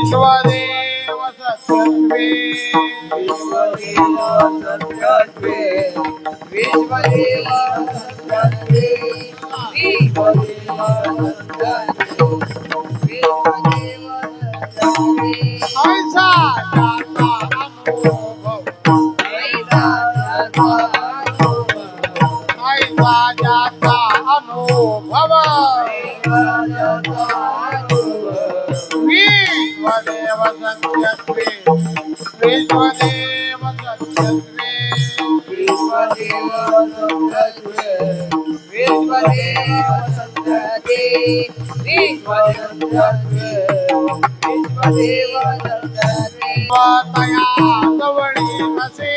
विश्वदेव सत्यत्वे विश्वदेव सत्यत्वे ऐसा जाता अनुभव ऐसा जाता अनुभव विश्वदेव सत्यत्वे विश्वदेव सत्यत्वे तया जवळी असे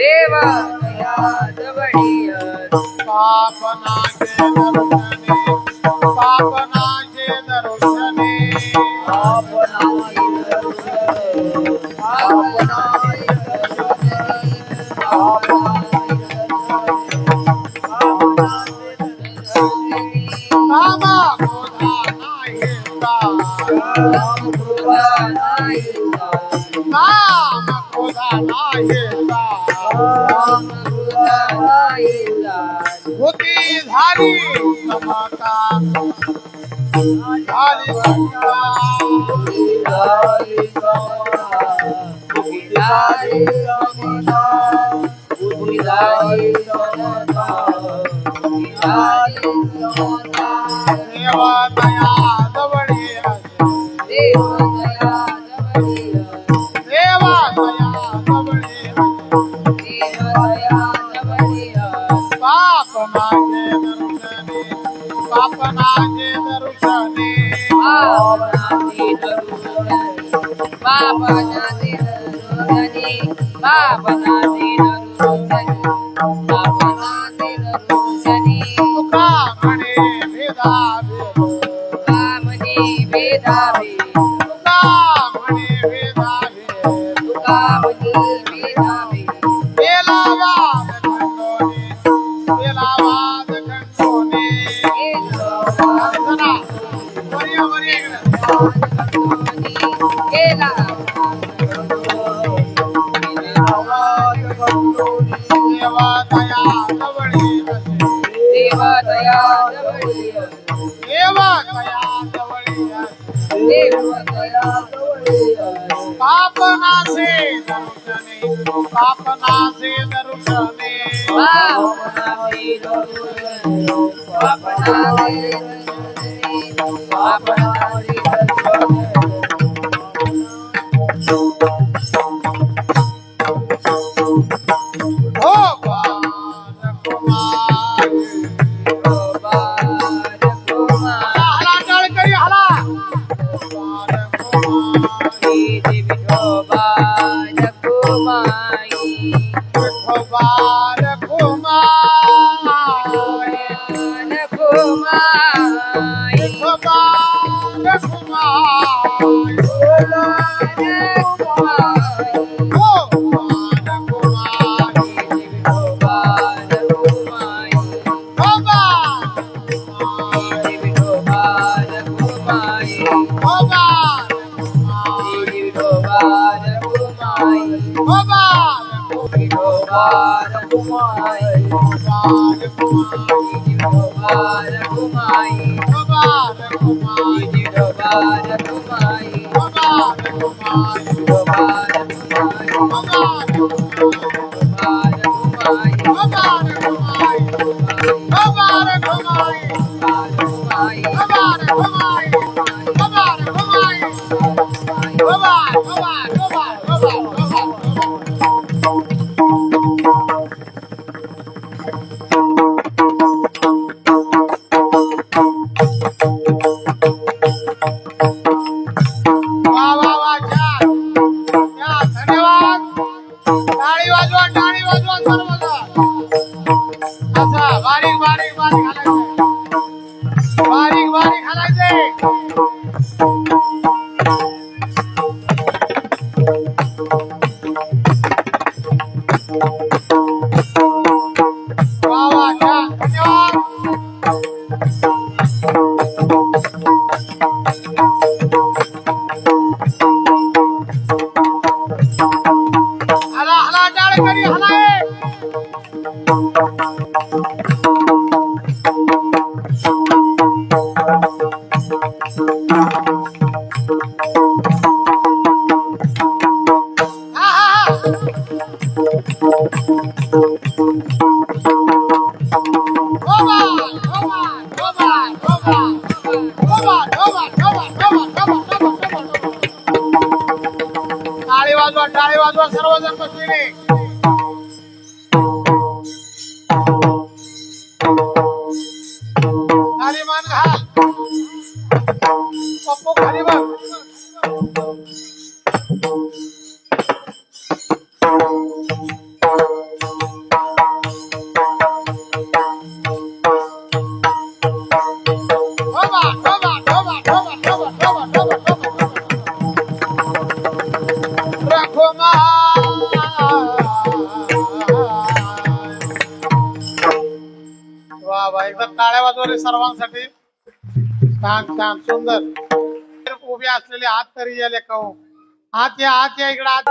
देवा तया जवळी असे पापनाचे दर्शने पापनाचे दर्शने कामा क्रोधा नाही काम क्रोधा नाही होती झाली समता झाली देवा तया जवळी असे देवा तया जवळी असे पापनाचे दर्शने तुका म्हणे भेदाभेद तुका म्हणे भेदाभेद केला वाद खंडोने अर्चना वर ये देवा तया जवळी असे देवा तया जवळी असे पापनाचे दर्शने हो हला टाळकरी हला टाळी वाजवा, टाळी वाजवा सर्वजण बसलेले. खाली मान घाल. पप्पू खाली बघ. वा वा, एकदा टाळ्या वाजवा रे सर्वांसाठी. छान छान सुंदर. उभे असलेले हात तरी या लेखा. हात या इकडे हात.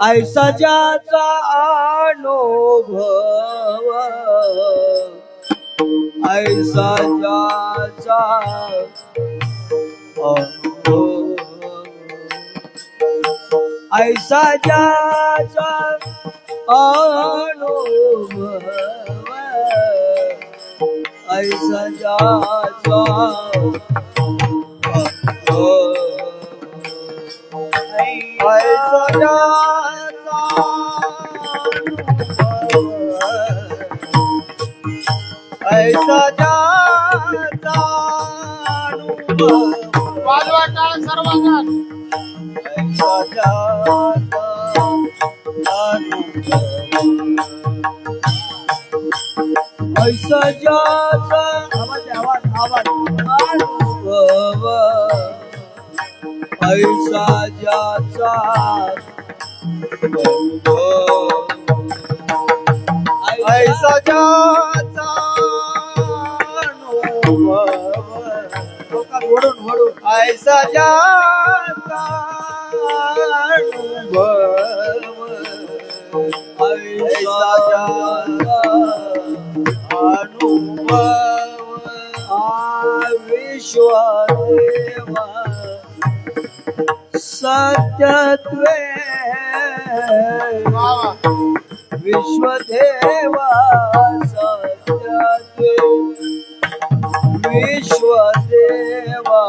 ऐसा ज्याचा अनुभव, ऐसा ज्याचा अनुभव, ऐसा ज्याचा अनुभव, ऐसा ज्याचा अनुभव, ऐसा ज्याचा अनुभव, ऐसा ज्याचा अनुभव. वाजवा टाळ सर्वजण. ऐसा ज्याचा अनुभव, ऐसा ज्याचा आवाज अनुभव, ऐसा ज्याचा अनुभव, ऐसा ज्याचा अनुभव, वडून ऐसा ज्याचा अनुभव, ऐसा ज्याचा अनुभव, विश्वदेवा सत्यत्वे, विश्वदेवा सत्यत्वे, विश्वदेवा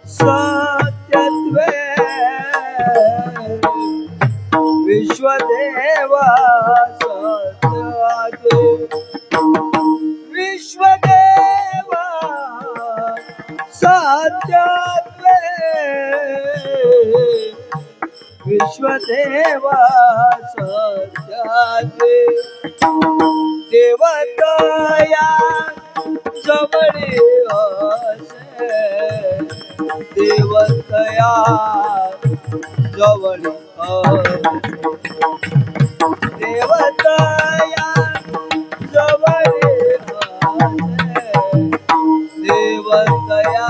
सत्यत्वे, विश्वदेवा सत्यत्वे, विश्वदेवा सत्यत्वे, विश्वदेवा सत्यत्वे, देवतया जवळी असे, देवतया जवळी असे, देवतया जवळी असे, देवतया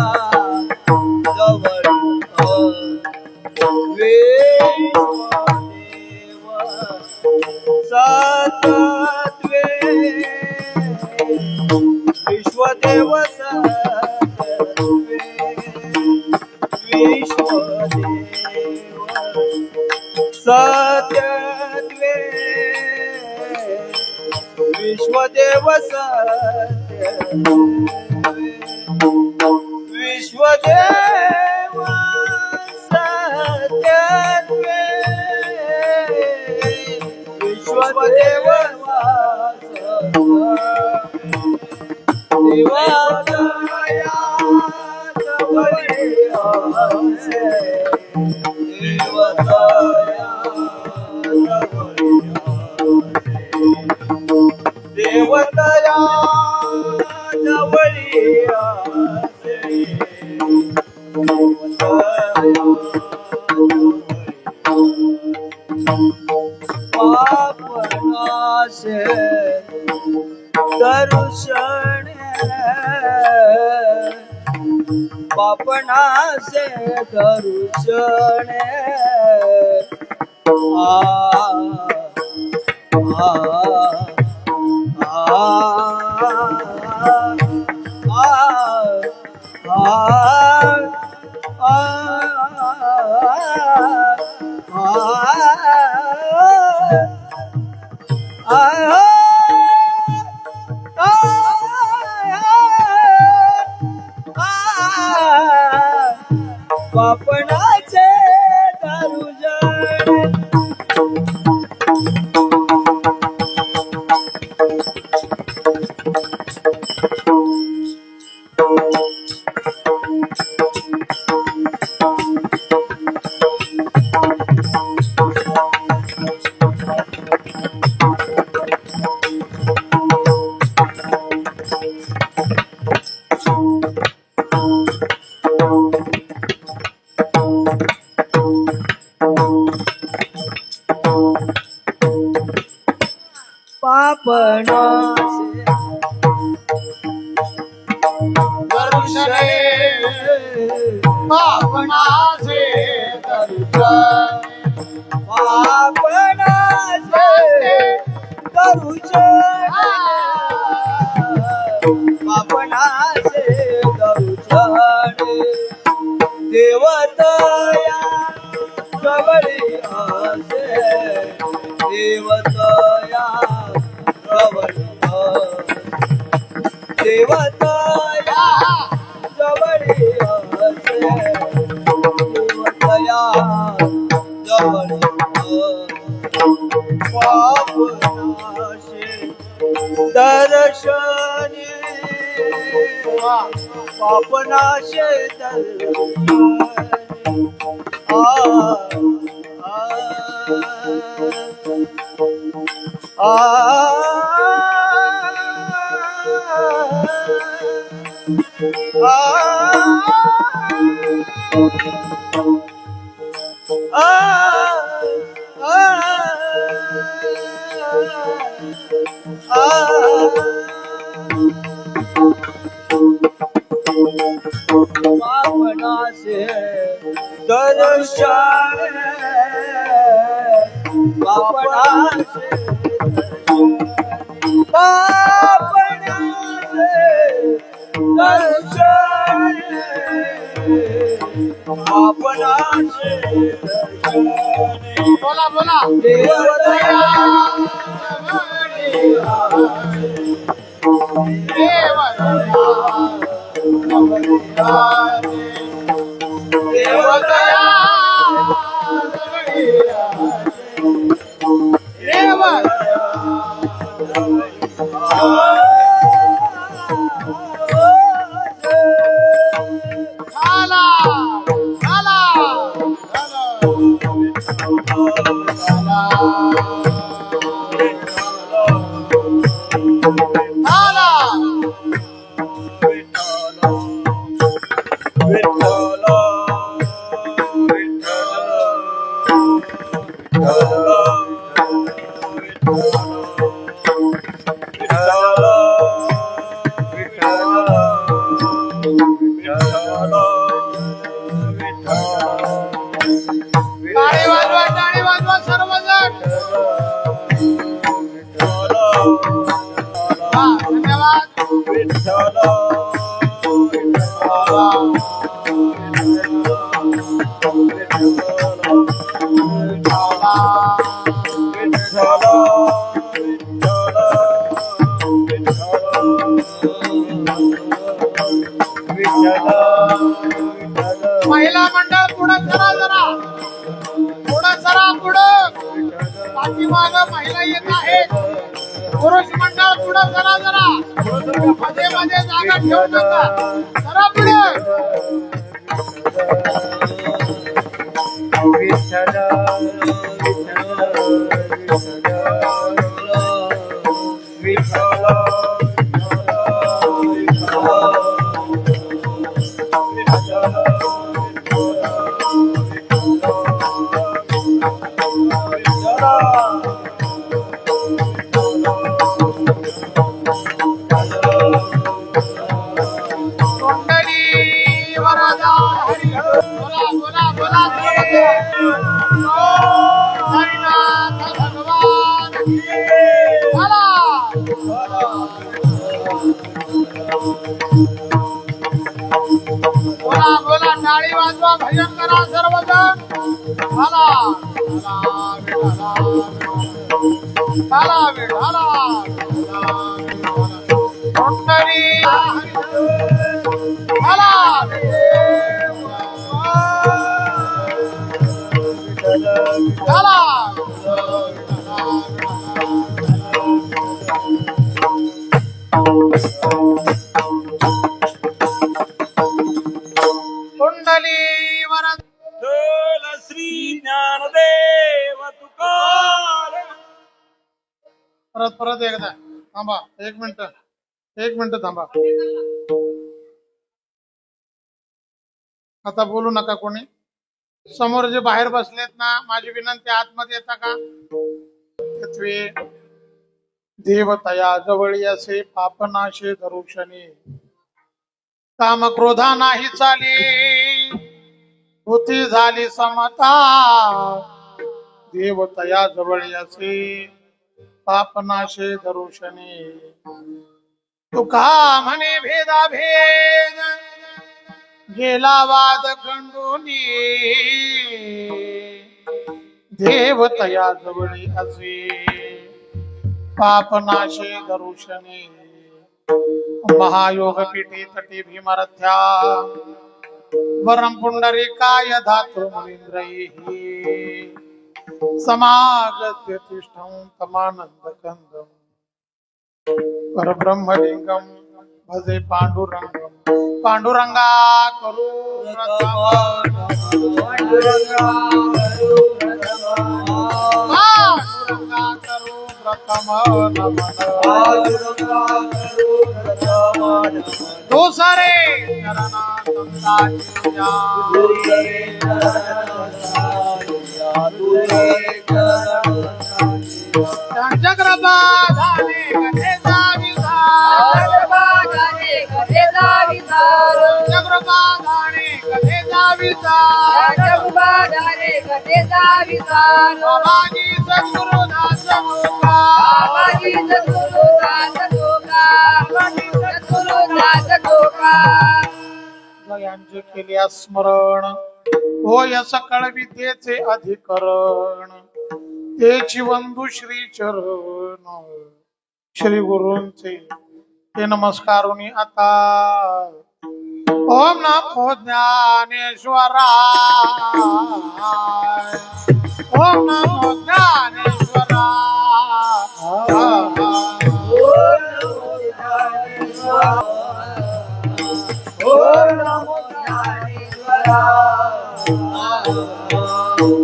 जवळी असे, सत्यत्वे, विश्वदेव सत्यत्वे, विश्वदेव सत्यत्वे, विश्वदेव सत्यत्वे, विश्वदेव सत्यत्वे, विश्वदेव देवतया जवळी असे, देवतया जवळी असे, देवतया जवळी असे, पापनाशे दर्शन, पापनाशे दर्शन, पापनाशे दर्शने पापनाशे दर्शने पापनाशे दर्शने पापनाशे दर्शने देवतया जवळी आसे देवतया जवळी देवतया जवळी आसे देवतया जवळी पापनाशे दर्शने पापनाशे दर्शने पापनाशे दर्शने पापनाशे पापनाशे दर्शने पापनाशे दर्शने बोला बोला देवतया देवतया टाळी वाजवा सर्वजण. धन्यवाद. महिला मंडळ पुढं करा जरा, पुढं सरा पुढं, पाठीमाग महिला येत आहेत. पुरुष मंडळ पुढं करा जरा, मध्ये मध्ये जागा ठेवू नका, जरा पुढे. बोला बोला, टाळी वाजवा, भजन करा सर्वजण. झाला झाला झाला कोणतरी झाला. कुंडली वरद श्री ज्ञानदेव तुकाराम. परत परत एकदा थांबा, एक मिनिट थांबा. आता बोलू नका कोणी. समोर जे बाहेर बसलेत ना, माझी विनंती, आतमध्ये येता का? पृथ्वी देवतया जवळी असे पापनाशे दरुषणी काम क्रोधा नाही चाली होती झाली समता देवतया जवळी असे पापनाशे दरुषणी तुका म्हणे भेदा भेद गेला वाद खंडोनी देवतया जवळी असे पापनाशे दरुषणी महायोग पीठी तटी भीमरथ्या वरम पुंडरीकाय धातु मुनींद्रैः समागत्य तिष्ठं तमानंद कंदम परब्रह्मलिंगम भजे पांडुरंगम पांडुरंगा करू पांडुरंगा करू प्रथम नमन दुसरे चरणा संताचिया जगरबाधाने कथेचा विसार जगरबाधाने कथेचा विसार बाबाजी सद्गुरुदास यांचे केल्या स्मरण होय सकळ विद्येचे अधिकरण तेची वंदू श्री चरण श्री गुरूंचे ते नमस्कारुनी आता ओम नमो ज्ञानेश्वराय ओम नमो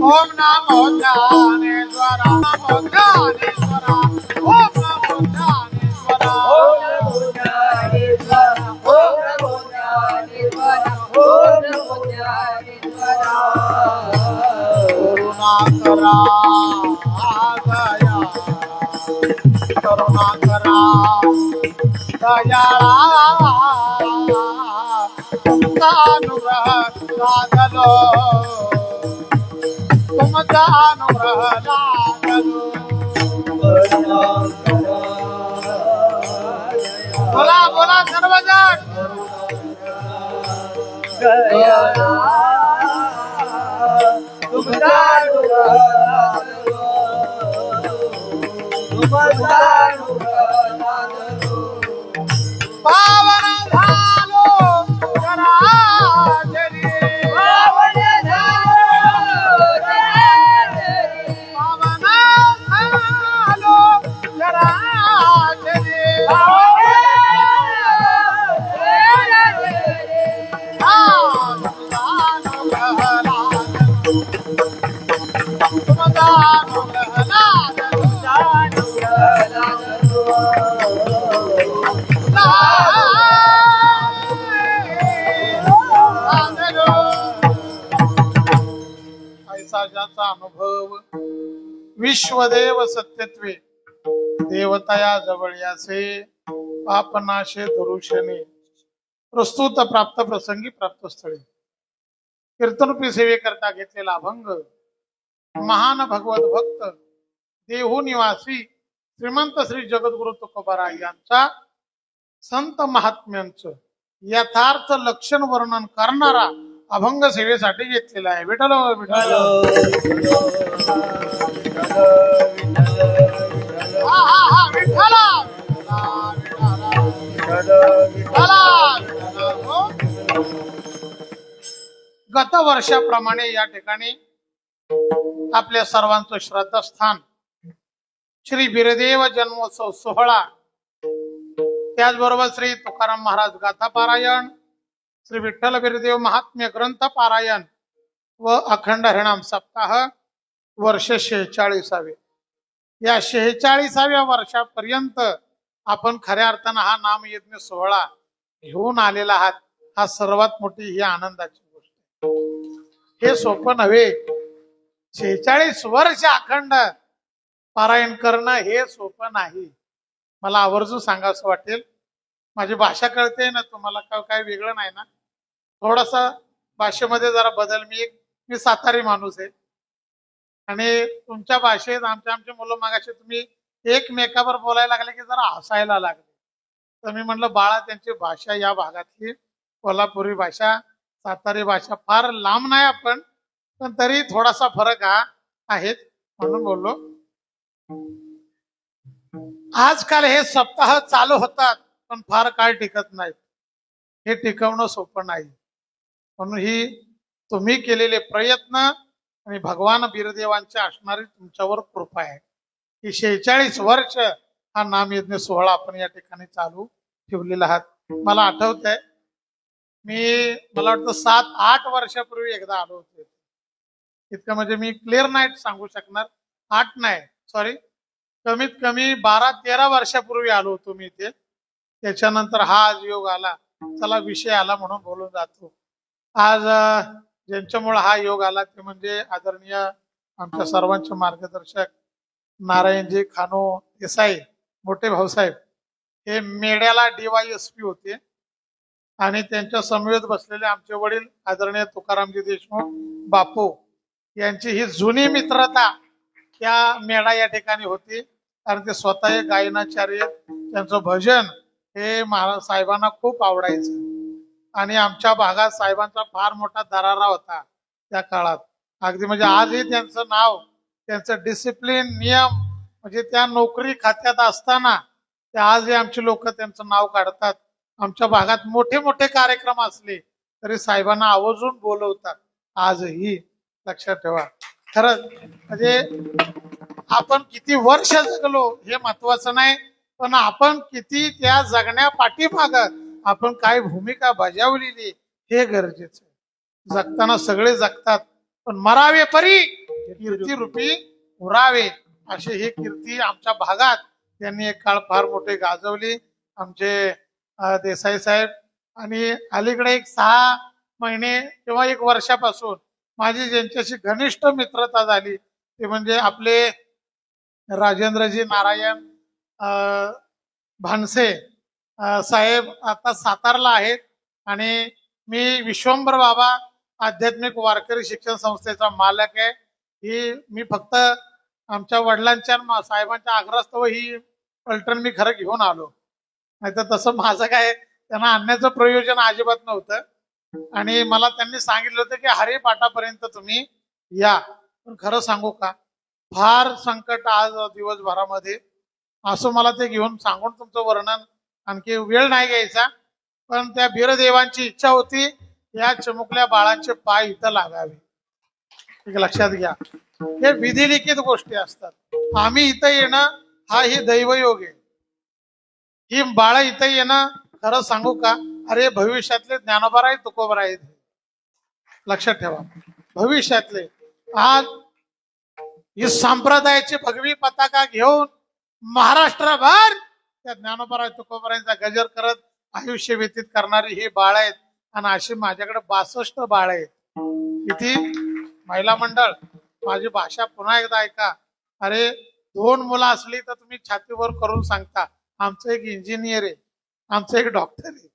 ओम नमो ज्ञानेश्वरा नमो ज्ञानेश्वरा ओम नमो ज्ञानेश्वरा करुणा करा दया करुणा करा दयाळा तुमचा अनुग्रह लागलो तुमचा अनुग्रह लागलो बोला बोला सर्वजण पावन झालो जराजरी पावन झालो जराजरी ऐसा ज्याचा अनुभव विश्वदेव सत्यत्वे देवतया जवळ याचे पापनाशे दरुषणे प्रस्तुत प्राप्त प्रसंगी प्राप्त स्थळे कीर्तनरूपी सेवेकरता घेतलेला अभंग महान भगवत भक्त देहू निवासी श्रीमंत श्री जगद्गुरु तुकोबाराय यांचा संत महात्म्यांचं यथार्थ लक्षण वर्णन करणारा अभंग सेवेसाठी घेतलेला आहे. विठ्ठल विठ्ठल विठ्ठल गत वर्षाप्रमाणे या ठिकाणी आपल्या सर्वांचं श्रद्धास्थान श्री बिरदेव जन्मोत्सव सोहळा, त्याचबरोबर श्री तुकाराम महाराज गाथा पारायण, श्री विठ्ठल बिरदेव महात्म्य ग्रंथ पारायण व अखंड हरिनाम सप्ताह वर्ष 46. या 46व्या वर्षापर्यंत आपण खऱ्या अर्थानं हा नामयज्ञ सोहळा घेऊन आलेला आहात. हा सर्वात मोठी ही आनंदाची गोष्ट. हे सोपं नव्हे. 46 वर्ष अखंड पारायण करणं हे सोपं नाही. मला आवर्जून सांगावंसं वाटेल. माझी भाषा कळते ना तुम्हाला, काय वेगळं नाही ना. थोडासा भाषेमध्ये जरा बदल. मी सातारी माणूस आहे आणि तुमच्या भाषेत आमच्या मुलं मागाशी तुम्ही एकमेकावर बोलायला लागले की जरा हसायला लागले. तर मी म्हटलं बाळा, त्यांची भाषा या भागातली कोल्हापुरी भाषा, सातारी भाषा फार लांब नाही आपण, पण तरी थोडासा फरक हा आहे म्हणून बोललो. आजकाल हे सप्ताह चालू होतात पण फार काळ टिकत नाहीत. हे टिकवणं सोपं नाही. म्हणून ही तुम्ही केलेले प्रयत्न आणि भगवान बीरदेवांची असणारी तुमच्यावर कृपा आहे की 46 वर्ष हा नामयज्ञ सोहळा आपण या ठिकाणी चालू ठेवलेला आहात. मला आठवत आहे, मला वाटतं 7-8 वर्षापूर्वी एकदा आलो होते. इतकं म्हणजे मी क्लिअर नाही सांगू शकणार. 8 नाही, सॉरी, कमीत कमी 12-13 वर्षापूर्वी आलो होतो मी इथे. त्याच्यानंतर हा आज योग आला. चला विषय आला म्हणून बोलून जातो. आज ज्यांच्यामुळे हा योग आला ते म्हणजे आदरणीय आमच्या सर्वांचे मार्गदर्शक नारायणजी खानो देसाई, मोठे भाऊसाहेब. हे मेड्याला DYSP होते आणि त्यांच्या समवेत बसलेले आमचे वडील आदरणीय तुकारामजी देशमुख बापू यांची ही जुनी मित्रता त्या मेळा या ठिकाणी होती. कारण ते स्वतः एक गायनाचार्य, त्यांचं भजन हे महाराज साहेबांना खूप आवडायचं आणि आमच्या भागात साहेबांचा फार मोठा दरारा होता त्या काळात. अगदी म्हणजे आजही त्यांचं नाव, त्यांचं डिसिप्लिन, नियम, म्हणजे त्या नोकरी खात्यात असताना ते आजही आमची लोक त्यांचं नाव काढतात. आमच्या भागात मोठे मोठे कार्यक्रम असले तरी साहेबांना आवर्जून बोलवतात आजही. लक्षात ठेवा. खरंच म्हणजे आपण किती वर्ष जगलो हे महत्वाचं नाही, पण आपण किती त्या जगण्या पाठीमाग आपण काय भूमिका बजावलेली हे गरजेचं आहे. जगताना सगळे जगतात पण मरावे परी कीर्ती रूपी उरावे, असे हे कीर्ती आमच्या भागात त्यांनी एक काळ फार मोठे गाजवली आमचे देसाई साहेब. आणि अलीकडे एक 6 महिने किंवा 1 वर्षापासून माझी ज्यांच्याशी घनिष्ठ मित्रता झाली ते म्हणजे आपले राजेंद्रजी नारायण भानसे साहेब आता सातारला आहेत. आणि मी विश्वंभर बाबा आध्यात्मिक वारकरी शिक्षण संस्थेचा मालक आहे. ही मी फक्त आमच्या वडिलांच्या साहेबांच्या आग्रहास्तव ही पलटण मी खरं घेऊन आलो, नाही तर तसं माझं काय त्यांना आणण्याचं प्रयोजन अजिबात नव्हतं. आणि मला त्यांनी सांगितलं होतं की हरिपाठापर्यंत तुम्ही या. पण खरं सांगू का, फार संकट आज दिवसभरामध्ये, असं मला ते घेऊन सांगून तुमचं वर्णन आणखी वेळ नाही घ्यायचा. पण त्या बीरदेवांची इच्छा होती या चिमुकल्या बाळांचे पाय इथं लागावे. एक लक्षात घ्या, हे विधिलिखित गोष्टी असतात. आम्ही इथं येणं हा ही दैवयोग आहे. ही बाळ इथं येणं खरं सांगू का, अरे भविष्यातले ज्ञानोबा आहेत, तुकोबा आहेत. लक्षात ठेवा, भविष्यातले. आज ही संप्रदायाची भगवी पताका घेऊन महाराष्ट्रभर त्या ज्ञानोबा तुकोबरायांचा गजर करत आयुष्य व्यतीत करणारी ही बाळ आहेत. आणि अशी माझ्याकडे 62 बाळ आहेत. किती महिला मंडळ. माझी भाषा पुन्हा एकदा ऐका. अरे 2 मुलं असली तर तुम्ही छातीवर करून सांगता आमचं एक इंजिनियर आहे, आमचं एक डॉक्टर आहे,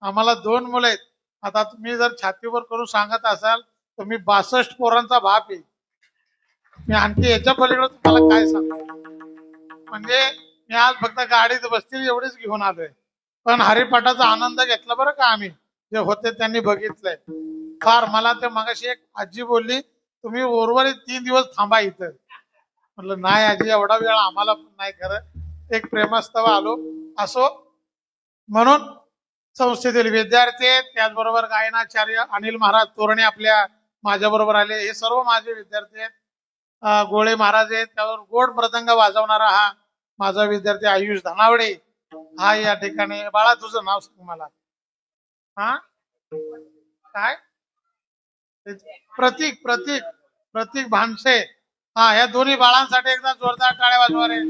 आम्हाला 2 मुलं आहेत. आता तुम्ही जर छातीवर करून सांगत असाल तर मी 62 पोरांचा बाप आहे. मी आणखी याच्या पलीकडे तुम्हाला काय सांगतो. म्हणजे मी आज फक्त गाडीत बसतील एवढीच घेऊन आलोय. पण हरिपाठाचा आनंद घेतला बरं का आम्ही, जे होते त्यांनी बघितलंय फार. मला ते मगाशी एक आजी बोलली तुम्ही उर्वरित 3 दिवस थांबा इथं. म्हटलं नाही आजी, एवढा वेळ आम्हाला पण नाही. खरं एक प्रेमास्तव आलो. असो, म्हणून संस्थेतील विद्यार्थी, त्याचबरोबर गायनाचार्य अनिल महाराज तोरणे आपल्या माझ्या बरोबर आले. हे सर्व माझे विद्यार्थी आहेत. गोळे महाराज आहेत, त्यावर गोड मृदंग वाजवणारा हा माझा विद्यार्थी आयुष धनावडे हा या ठिकाणी. बाळा तुझं नाव सांग मला. हा काय? प्रतीक प्रतीक प्रतीक भानसे. हा, या दोन्ही बाळांसाठी एकदा जोरदार टाळ्या वाजवा रे.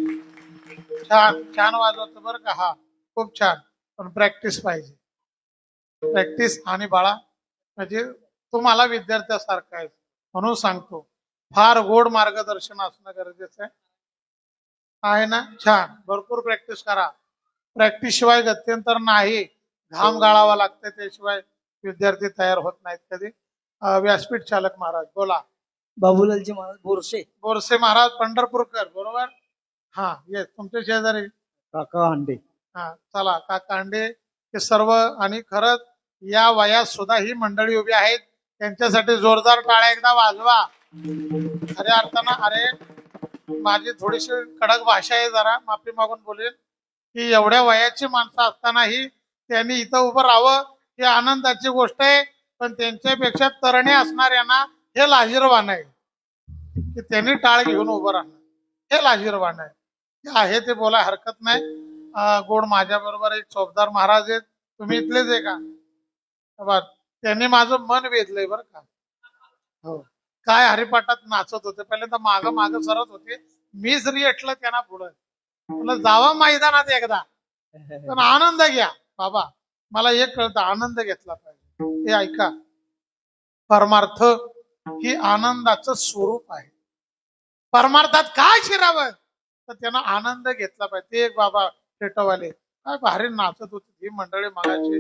छान छान वाजवतो बरं का. हा खूप छान, पण प्रॅक्टिस पाहिजे. प्रॅक्टिस. आणि बाळा म्हणजे तुम्हाला विद्यार्थ्यासारखा आहे म्हणून सांगतो, फार गोड मार्गदर्शन असणं गरजेचं आहे ना. छान, भरपूर प्रॅक्टिस करा. प्रॅक्टिस शिवाय गत्यंतर नाही, घाम गाळावा लागते, त्याशिवाय विद्यार्थी तयार होत नाहीत कधी. व्यासपीठ चालक महाराज बोला. बाबूलालजी महाराज बोरसे, बोरसे महाराज पंढरपूरकर, बरोबर. हा येस, तुमचे शेजारी. काका हांडे. हा चला, काका अंडे हे सर्व. आणि खरंच या वयात सुद्धा ही मंडळी उभी आहेत, त्यांच्यासाठी जोरदार टाळ्या एकदा वाजवा. खऱ्या अर्थानं, अरे माझी थोडीशी कडक भाषा आहे, जरा माफी मागून बोलेल की एवढ्या वयाची माणसं असतानाही त्यांनी इथं उभं राहावं ही आनंदाची गोष्ट आहे. पण त्यांच्यापेक्षा तरणे असणाऱ्यांना हे लाजीरवाण आहे की त्यांनी टाळ घेऊन उभं राहणं, हे लाजीरवाण आहे. जे आहे ते बोलाय हरकत नाही. गोड माझ्या बरोबर एक चौकदार महाराज आहेत, तुम्ही इथलेच आहे का? बरं, त्यांनी माझं मन वेधलंय बरं का. हो, काय हरिपाठात नाचत होते, पहिल्यांदा माग माग सरत होते, मीच रिएटलं त्यांना पुढं. मला जावा मैदानात एकदा, पण आनंद घ्या बाबा. मला एक कळतं, आनंद घेतला पाहिजे. हे ऐका, परमार्थ ही आनंदाचं स्वरूप आहे. परमार्थात काय शिरावं तर त्यांना आनंद घेतला पाहिजे. ते एक बाबा पेटवाले काय भारी नाचत होती ही मंडळी मगाची.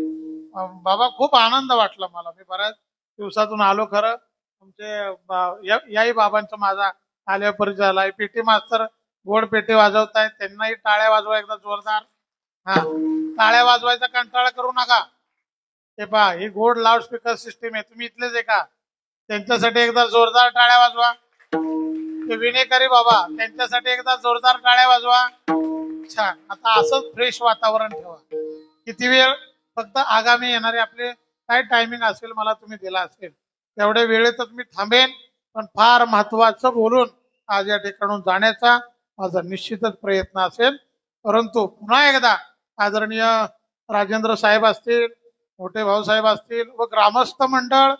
बाबा खूप आनंद वाटला मला. मी बऱ्याच दिवसातून आलो खरं. तुमचे याही बाबांचा माझा आल्यावर परिचय झालाय. पेटी मास्तर गोड पेटी वाजवतायत, त्यांनाही टाळ्या वाजवा एकदा जोरदार. हा, टाळ्या वाजवायचा कंटाळा करू नका. हे पहा, ही गोड लाऊड स्पीकर सिस्टीम आहे, तुम्ही इथलेच आहे का? त्यांच्यासाठी एकदा जोरदार टाळ्या वाजवा. ते विनेकरी बाबा, त्यांच्यासाठी एकदा जोरदार टाळ्या वाजवा. छान. आता असंच फ्रेश वातावरण ठेवा. किती वेळ? फक्त आगामी येणारे आपले काय टायमिंग असेल मला तुम्ही दिला असेल तेवढ्या वेळेतच मी थांबेन. पण फार महत्वाचं बोलून आज या ठिकाणून जाण्याचा माझा निश्चितच प्रयत्न असेल. परंतु पुन्हा एकदा आदरणीय राजेंद्र साहेब असतील, मोठे भाऊ साहेब असतील व ग्रामस्थ मंडळ,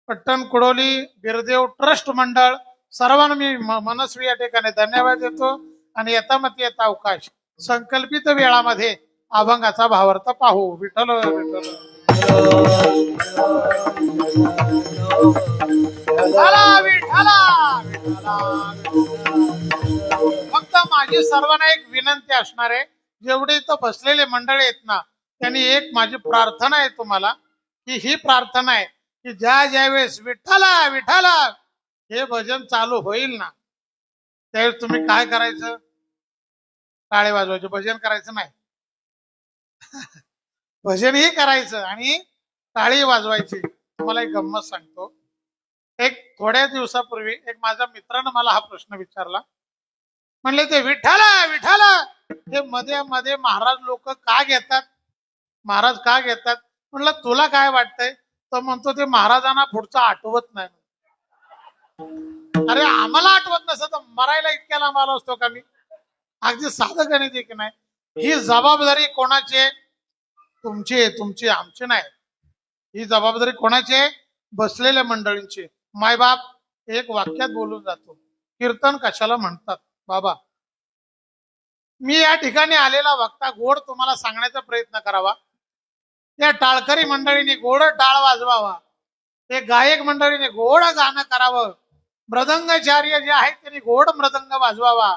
पट्टण कुडोली बिरदेव ट्रस्ट मंडळ, सर्वांना मी मनस्वी या ठिकाणी धन्यवाद देतो. आणि यथामती येता अवकाश संकल्पित वेळामध्ये अभंगाचा भावार्थ पाहू. विठ्ठल विठ्ठल. विठ्ठला विठ्ठला विठ्ठला. फक्त माझी सर्वांना एक विनंती असणार आहे, जेवढे इथं बसलेले मंडळी आहेत ना, त्यांनी एक माझी प्रार्थना आहे तुम्हाला, की ही प्रार्थना आहे की ज्या ज्यावेळेस विठ्ठला विठ्ठला हे भजन चालू होईल ना, त्यावेळेस तुम्ही काय करायचं? टाळे वाजवायचे, भजन करायचं नाही. भजनही करायचं आणि टाळी वाजवायची. तुम्हाला एक गंमत सांगतो. एक थोड्या दिवसापूर्वी एक माझ्या मित्रानं मला हा प्रश्न विचारला. म्हणले ते विठ्ठला विठ्ठला हे मध्ये मध्ये महाराज लोक का घेतात? महाराज का घेतात? म्हणलं तुला काय वाटतंय? तर म्हणतो ते महाराजांना पुढचं आठवत नाही. अरे आम्हाला आठवत नसतं तर मरायला इतक्या लांब आलो असतो का मी? अगदी साधं गणित आहे की नाही? ही जबाबदारी कोणाची? तुमची, तुमची, आमची नाही. ही जबाबदारी कोणाची? बसलेल्या मंडळींची. मायबाप एक वाक्यात बोलून जातो, कीर्तन कशाला म्हणतात बाबा? मी या ठिकाणी आलेला वक्ता गोड तुम्हाला सांगण्याचा प्रयत्न करावा. या टाळकरी मंडळीने गोड टाळ वाजवावा, ते गायक मंडळीने गोड गाणं करावं, मृदंगाचार्य जे आहेत त्यांनी गोड मृदंग वाजवावा,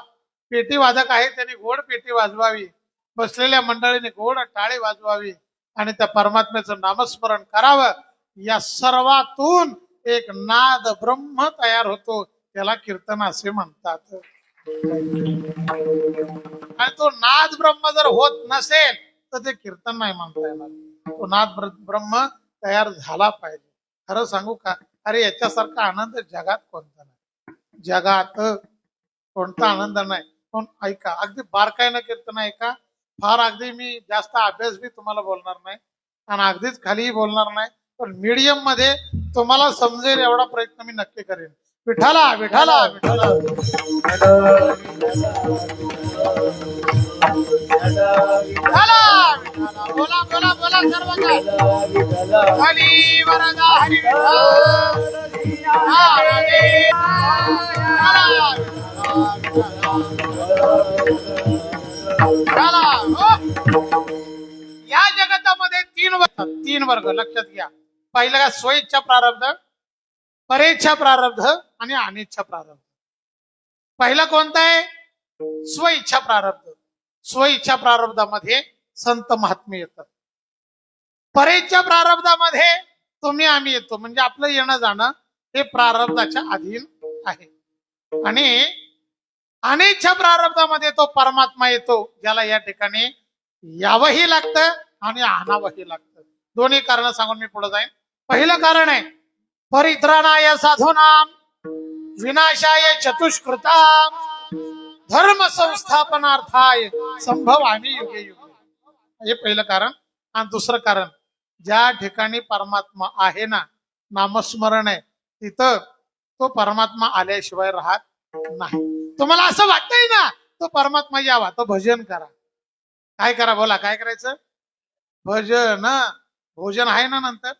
पेटी वादक आहेत त्यांनी गोड पेटी वाजवावी, बसलेल्या मंडळीने गोड टाळी वाजवावी आणि त्या परमात्म्याचं नामस्मरण करावं. या सर्वातून एक नाद ब्रह्म तयार होतो, त्याला कीर्तन असे म्हणतात. आणि तो नाद ब्रह्म जर होत नसेल तर ते कीर्तन नाही म्हणता येणार. तो नाद ब्रह्म तयार झाला पाहिजे. खरं सांगू का, अरे याच्यासारखा आनंद जगात कोणता नाही. जगात कोणता आनंद नाही. पण ऐका, अगदी बारकाईनं कीर्तन ऐका. फार अगदी मी जास्त अभ्यास बी तुम्हाला बोलणार नाही आणि अगदीच खालीही बोलणार नाही, पण मीडियम मध्ये तुम्हाला समजेल एवढा प्रयत्न मी नक्की करेन. विठ्ठला विठ्ठला विठ्ठला. बोला बोला बोला सर्वांना. हरी वरदा हरी या जगतामध्ये तीन वर्ग लक्षात घ्या. पहिला का स्वइच्छा प्रारब्ध, परेच्छा प्रारब्ध आणि अनिच्छा प्रारब्ध. पहिला कोणता आहे? स्वइच्छा प्रारब्ध. स्वइच्छा प्रारब्धामध्ये संत महात्मे येतात. परेच्या प्रारब्धामध्ये तुम्ही आम्ही येतो, म्हणजे आपलं येणं जाणं हे प्रारब्धाच्या अधीन आहे. आणि अनेकच्या प्रारब्धामध्ये तो परमात्मा येतो, ज्याला या ठिकाणी यावंही लागतं आणि आणावंही लागतं. दोन्ही कारण सांगून मी पुढे जाईन. पहिलं कारण आहे परित्राणाय साधूनाम विनाशाय चतुष्कृताम धर्म संस्थापनार्थाय संभवामि युगे युगे. हे पहिलं कारण. आणि दुसरं कारण, ज्या ठिकाणी परमात्मा आहे ना, नामस्मरण आहे, तिथं तो परमात्मा आल्याशिवाय राहत नाही. तुम्हाला असं वाटतंय ना तो परमात्मा यावा, तो भजन करा. काय करा बोला, काय करायचं? भजन. भोजन आहे ना नंतर.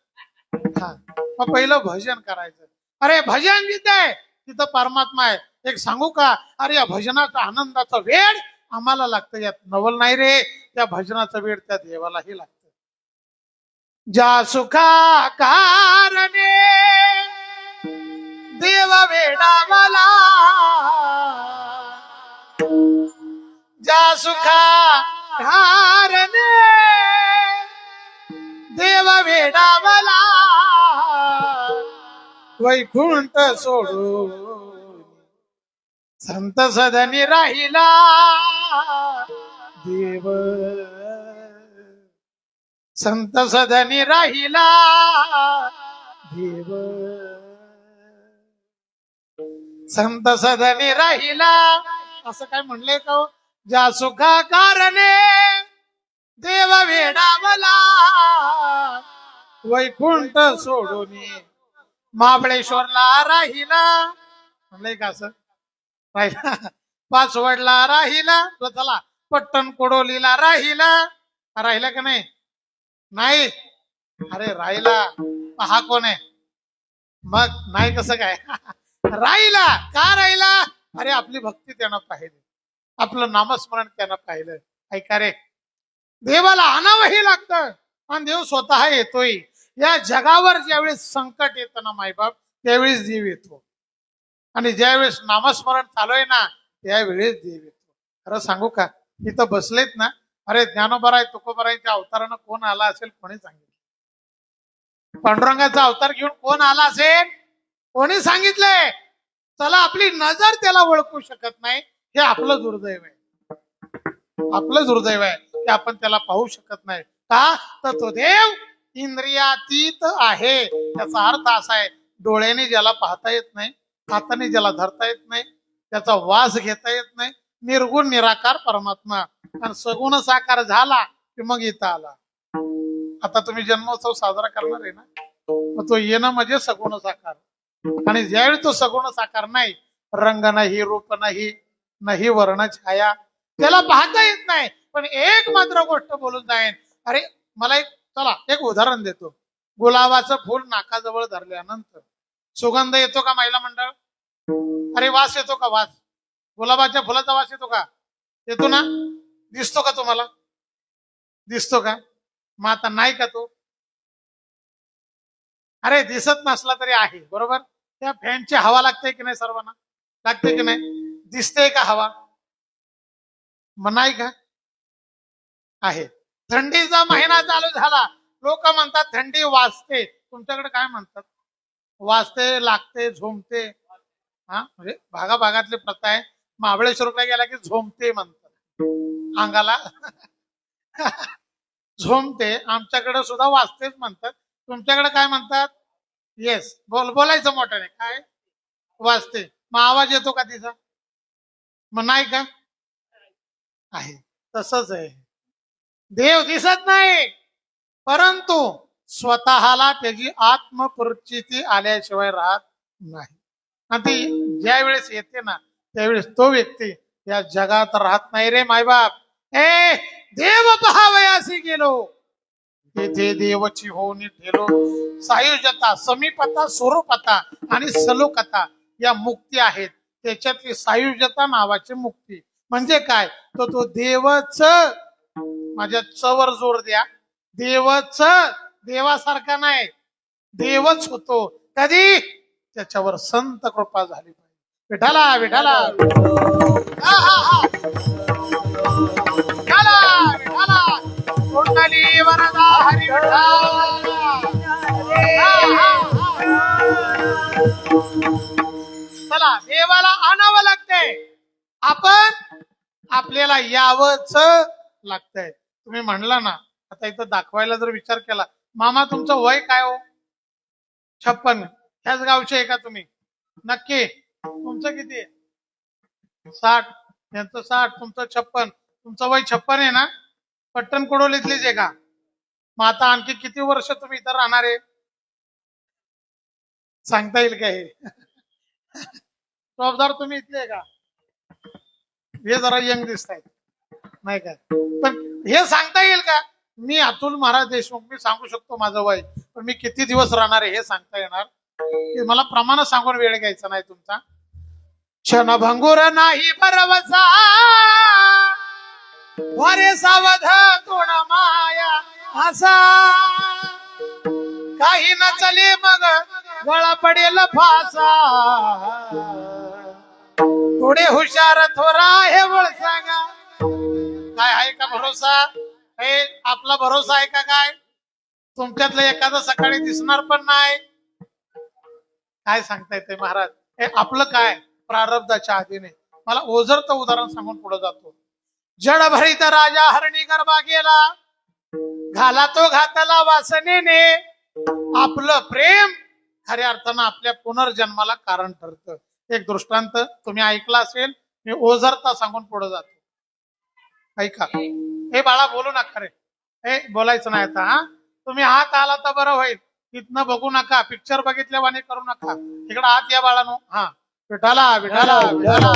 हा, मग पहिलं भजन करायचं. अरे भजन जिथे आहे तिथं परमात्मा आहे. एक सांगू का, अरे या भजनाचा आनंदाचा वेळ आम्हाला लागतं, यात नवल नाही रे. त्या भजनाचा वेळ त्या देवालाही लागतं. ज्या सुखा कारणे देव वेडावला, ज्या सुखा कारणे देव वेडावला, वैकुंठ सोडून संत सदनी राहिला देव, संत सदनी राहिला देव, संत सदनी राहिला. असं काय म्हणलंय का हो? ज्या सुखा कारणे देव वेडावला, वैकुंठ सोडून महाबळेश्वरला राहिला. म्हणलंय का असं? राहिला. पाचवडला राहिला. चला, पट्टण कोडोलीला राहिला. राहिला का नाही? नाही. अरे राहिला. हा कोण आहे मग? नाही कसं काय? राहिला. का राहिला? अरे आपली भक्ती त्यानं पाहिली, आपलं नामस्मरण त्यानं पाहिलं. ऐका रे, देवाला आणावंही लागतं आणि देव स्वतः येतोय. या जगावर ज्यावेळेस संकट येतं ना मायबाप, त्यावेळेस देव येतो. आणि ज्यावेळेस नामस्मरण चालू आहे ना, त्यावेळेस देव येतो. खरं सांगू का, इथं बसलेत ना, अरे ज्ञानोबराय तुकोबरायच्या अवतारानं कोण आला असेल कोणी सांगितलं? पांडुरंगाचा अवतार घेऊन कोण आला असेल कोणी सांगितलंय? चला, आपली नजर त्याला ओळखू शकत नाही, हे आपलं दुर्दैव आहे. आपलं दुर्दैव आहे की आपण त्याला पाहू शकत नाही. का? तर तो देव इंद्रियातीत आहे. त्याचा अर्थ असा आहे, डोळ्याने ज्याला पाहता येत नाही, हाताने ज्याला धरता येत नाही, त्याचा वास घेता येत नाही, निर्गुण निराकार परमात्मा. आणि सगुण साकार झाला की मग इथं आला. आता तुम्ही जन्मोत्सव साजरा करणार आहे ना, मग तो येणं म्हणजे सगुण साकार. आणि ज्यावेळी तो सगुण साकार नाही, रंग नाही, रूप नाही, नाही वर्ण छाया, त्याला पाहता येत नाही. पण एक मात्र गोष्ट बोलून जाईन. अरे मला एक उदाहरण देतो. गुलाबाचं फुल नाकाजवळ धरल्यानंतर सुगंध येतो का महिला मंडळ? अरे वास येतो का? वास गुलाबाच्या फुलाचा वास येतो का? येतो ना. दिसतो का तुम्हाला? दिसतो का? मग आता नाही का तो? अरे दिसत नसला तरी आहे, बरोबर. त्या फॅनची हवा लागते की नाही? सर्वांना लागते की नाही? दिसते का हवा? मग नाही का? आहे. थंडीचा महिना चालू झाला, लोक म्हणतात थंडी वाजते. तुमच्याकडे काय म्हणतात? वाजते, लागते, झोमते. हा, म्हणजे भागाभागातली प्रथा आहे. महाबळेश्वरला गेला की झोमते म्हणतात अंगाला. झोमते. आमच्याकडे सुद्धा वाजतेच म्हणतात. तुमच्याकडे काय म्हणतात? येस, बोलायचं मोठ्याने. काय? वाजते. मग आवाज येतो का तिचा? मग नाही का? आहे. तसंच आहे. देव दिसत नाही, परंतु स्वतःला त्याची आत्मपरिचिती आल्याशिवाय राहत नाही. आणि ती ज्या वेळेस येते ना, त्यावेळेस तो व्यक्ती या जगात राहत नाही रे मायबाप. देव पहावयासी गेलो, तेथे देवची होऊन ठेलो. सायुज्यता, समीपता, स्वरूपता आणि सलोकता या मुक्ती आहेत. त्याच्यातली सायुज्यता नावाची मुक्ती म्हणजे काय? तो देवच. माझ्या चवर जोर द्या. देवच. देवासारखा नाही, देवच होतो. कधी? त्याच्यावर संत कृपा झाली पाहिजे. विठाला विठाला विठाला विठाला. आपल्याला यावंच लागतंय. तुम्ही म्हणला ना, आता इथं दाखवायला जर विचार केला, मामा तुमचं वय काय हो? 56. ह्याच गावचे आहे का तुम्ही? नक्की. तुमचं किती आहे? 60. यांचं 60, तुमचं 56. तुमचं वय 56 आहे ना? पट्टण कोडोलीतलीच आहे का? मग आता आणखी किती वर्ष तुम्ही इथं राहणार आहे? सांगता येईल का हे? जबाबदार तुम्ही इथले आहे का? हे जरा यंग दिसतायत नाही का? पण हे सांगता येईल का? मी अतुल महाराज देशमुख, मी सांगू शकतो माझं वय, पण मी किती दिवस राहणार आहे हे सांगता येणार? मला प्रमाण सांगून वेळ घ्यायचा नाही तुमचा. क्षणभंगुर नाही परवसा, वारे सावध तोड माया असा, काही न चले मग गळा पडेल फासा, थोडे हुशार थोरा हे वळ सांगा. काय आहे का भरोसा? हे आपला भरोसा आहे का? काय तुमच्यातलं एखादं सकाळी दिसणार पण नाही. काय सांगता येते महाराज? हे आपलं काय प्रारब्धाच्या आधीने. मला ओझरचं उदाहरण सांगून पुढे जातो. जड भरित राजा हरणी गरबा गेला, घाला तो घातला वासनेने. आपलं प्रेम खऱ्या अर्थानं आपल्या पुनर्जन्माला कारण ठरतं. एक दृष्टांत तुम्ही ऐकला असेल, मी ओझरता सांगून पुढे जातो. ऐका. हे बाळा बोलू नका रे, हे बोलायचं नाही आता. हा तुम्ही हात आला तर बरं होईल. इथनं बघू नका, पिक्चर बघितल्यावाने करू नका. इकडं हात या बाळानो. हा विठाला विठाला विठाला.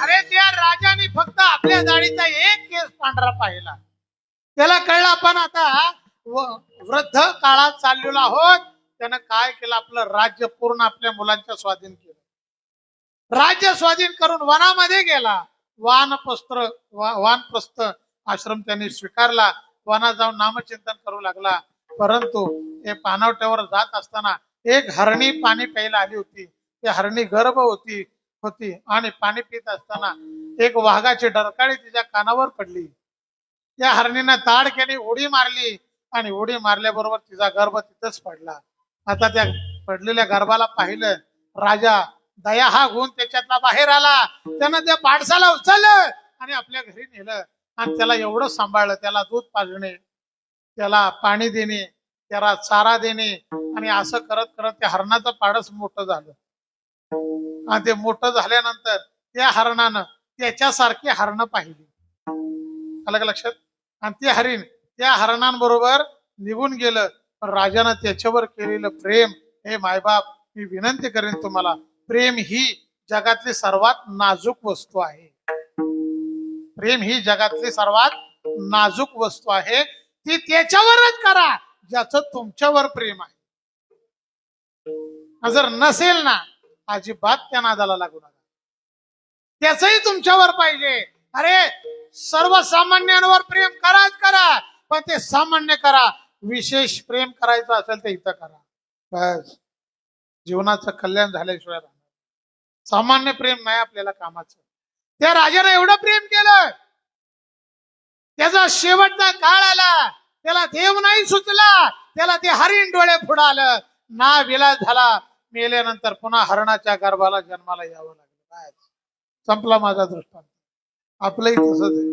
अरे त्या राजाने फक्त आपल्या दाढीचा एक केस पांढरा पाहिला. त्याला कळलं आपण आता वृद्ध काळात चाललेलो आहोत. त्यानं काय केलं? आपलं राज्य पूर्ण आपल्या मुलांच्या स्वाधीन केलं. राज्य स्वाधीन करून वनामध्ये गेला. वानप्रस्थ आश्रम त्यांनी स्वीकारला. वनात जाऊन नामचिंतन करू लागला. परंतु हे पानवट्यावर जात असताना एक हरणी पाणी प्यायला आली होती. ती हरणी गर्भ होती आणि पाणी पित असताना एक वाघाची डरकाळी तिच्या कानावर पडली. त्या हरणीनं ताड केली, उडी मारली आणि उडी मारल्याबरोबर तिचा गर्भ तिथंच पडला. आता त्या पडलेल्या गर्भाला पाहिलं. राजा दया हा गुण त्याच्यातला बाहेर आला. त्यानं त्या पाडसाला उचललं आणि आपल्या घरी नेलं आणि त्याला एवढं सांभाळलं. त्याला दूध पाजणे, त्याला पाणी देणे, त्याला चारा देणे आणि असं करत करत त्या हरणाचं पाडस मोठं झालं. आणि ते मोठं झाल्यानंतर त्या हरणानं त्याच्यासारखी हरणं पाहिली. अलग लक्षात. आणि ते हरिण त्या हरणांबरोबर निघून गेलं. पण राजानं त्याच्यावर केलेलं प्रेम, हे मायबाप मी विनंती करेन तुम्हाला, प्रेम ही जगातली सर्वात नाजूक वस्तू आहे. प्रेम ही जगातली सर्वात नाजूक वस्तू आहे. ती त्याच्यावरच करा ज्याचं तुमच्यावर प्रेम आहे. जर नसेल ना, अजिबात त्या नादाला लागू नका. त्याचंही तुमच्यावर पाहिजे. अरे सर्वसामान्यांवर प्रेम कराच करा, पण ते सामान्य करा. विशेष प्रेम करायचं असेल तर इथं करा. बस जीवनाचं कल्याण झाल्याशिवाय राहणार. सामान्य प्रेम नाही आपल्याला कामाचं. त्या राजाने एवढं प्रेम केलं, त्याचा शेवटचा काळ आला, त्याला देव नाही सुचला, त्याला ते हरिण डोळे पुढे आलं. ना विलास झाला. मेल्यानंतर पुन्हा हरणाच्या गर्भाला जन्माला यावं लागलं. संपला माझा दृष्टांत. आपलंही तसंच आहे.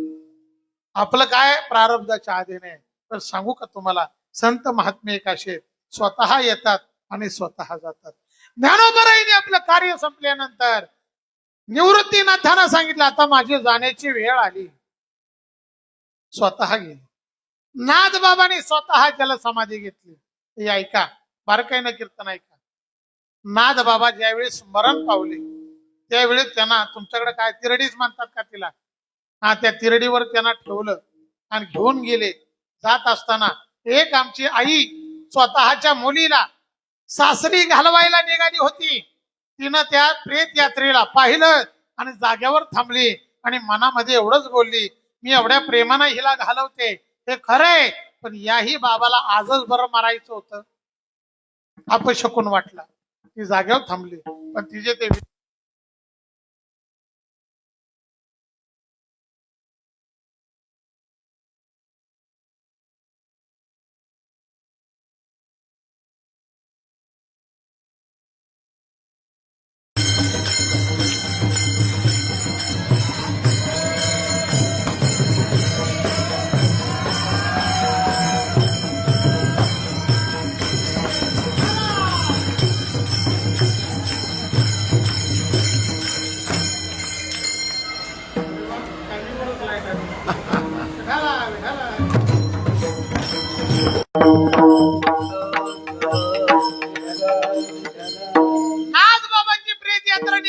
आपलं काय प्रारब्धाच्या आधीने. तर सांगू का तुम्हाला, संत महात्मे एक असे स्वतः येतात आणि स्वतः जातात. ज्ञानोबराईने आपलं कार्य संपल्यानंतर निवृत्तीनाथांना सांगितलं आता माझी जाण्याची वेळ आली. स्वतः गेले. नाथ बाबांनी स्वतः जलसमाधी घेतली. हे ऐका, बारकाईनं कीर्तन ऐका. नाथ बाबा ज्यावेळी स्मरण पावले त्यावेळी त्यांना, तुमच्याकडे काय तिरडीच म्हणतात का तिला, हा त्या तिरडीवर त्यांना ठेवलं आणि घेऊन गेले. जात असताना एक आमची आई स्वतःच्या मुलीला सासरी घालवायला निघाली होती. तिनं त्या प्रेत यात्रेला पाहिलं आणि जाग्यावर थांबली आणि मनामध्ये एवढंच बोलली, मी एवढ्या प्रेमानं हिला घालवते हे खरंय, पण याही बाबाला आजच बरं मारायचं होतं. अपशकुन वाटला. ती जाग्यावर थांबली, पण तिचे ते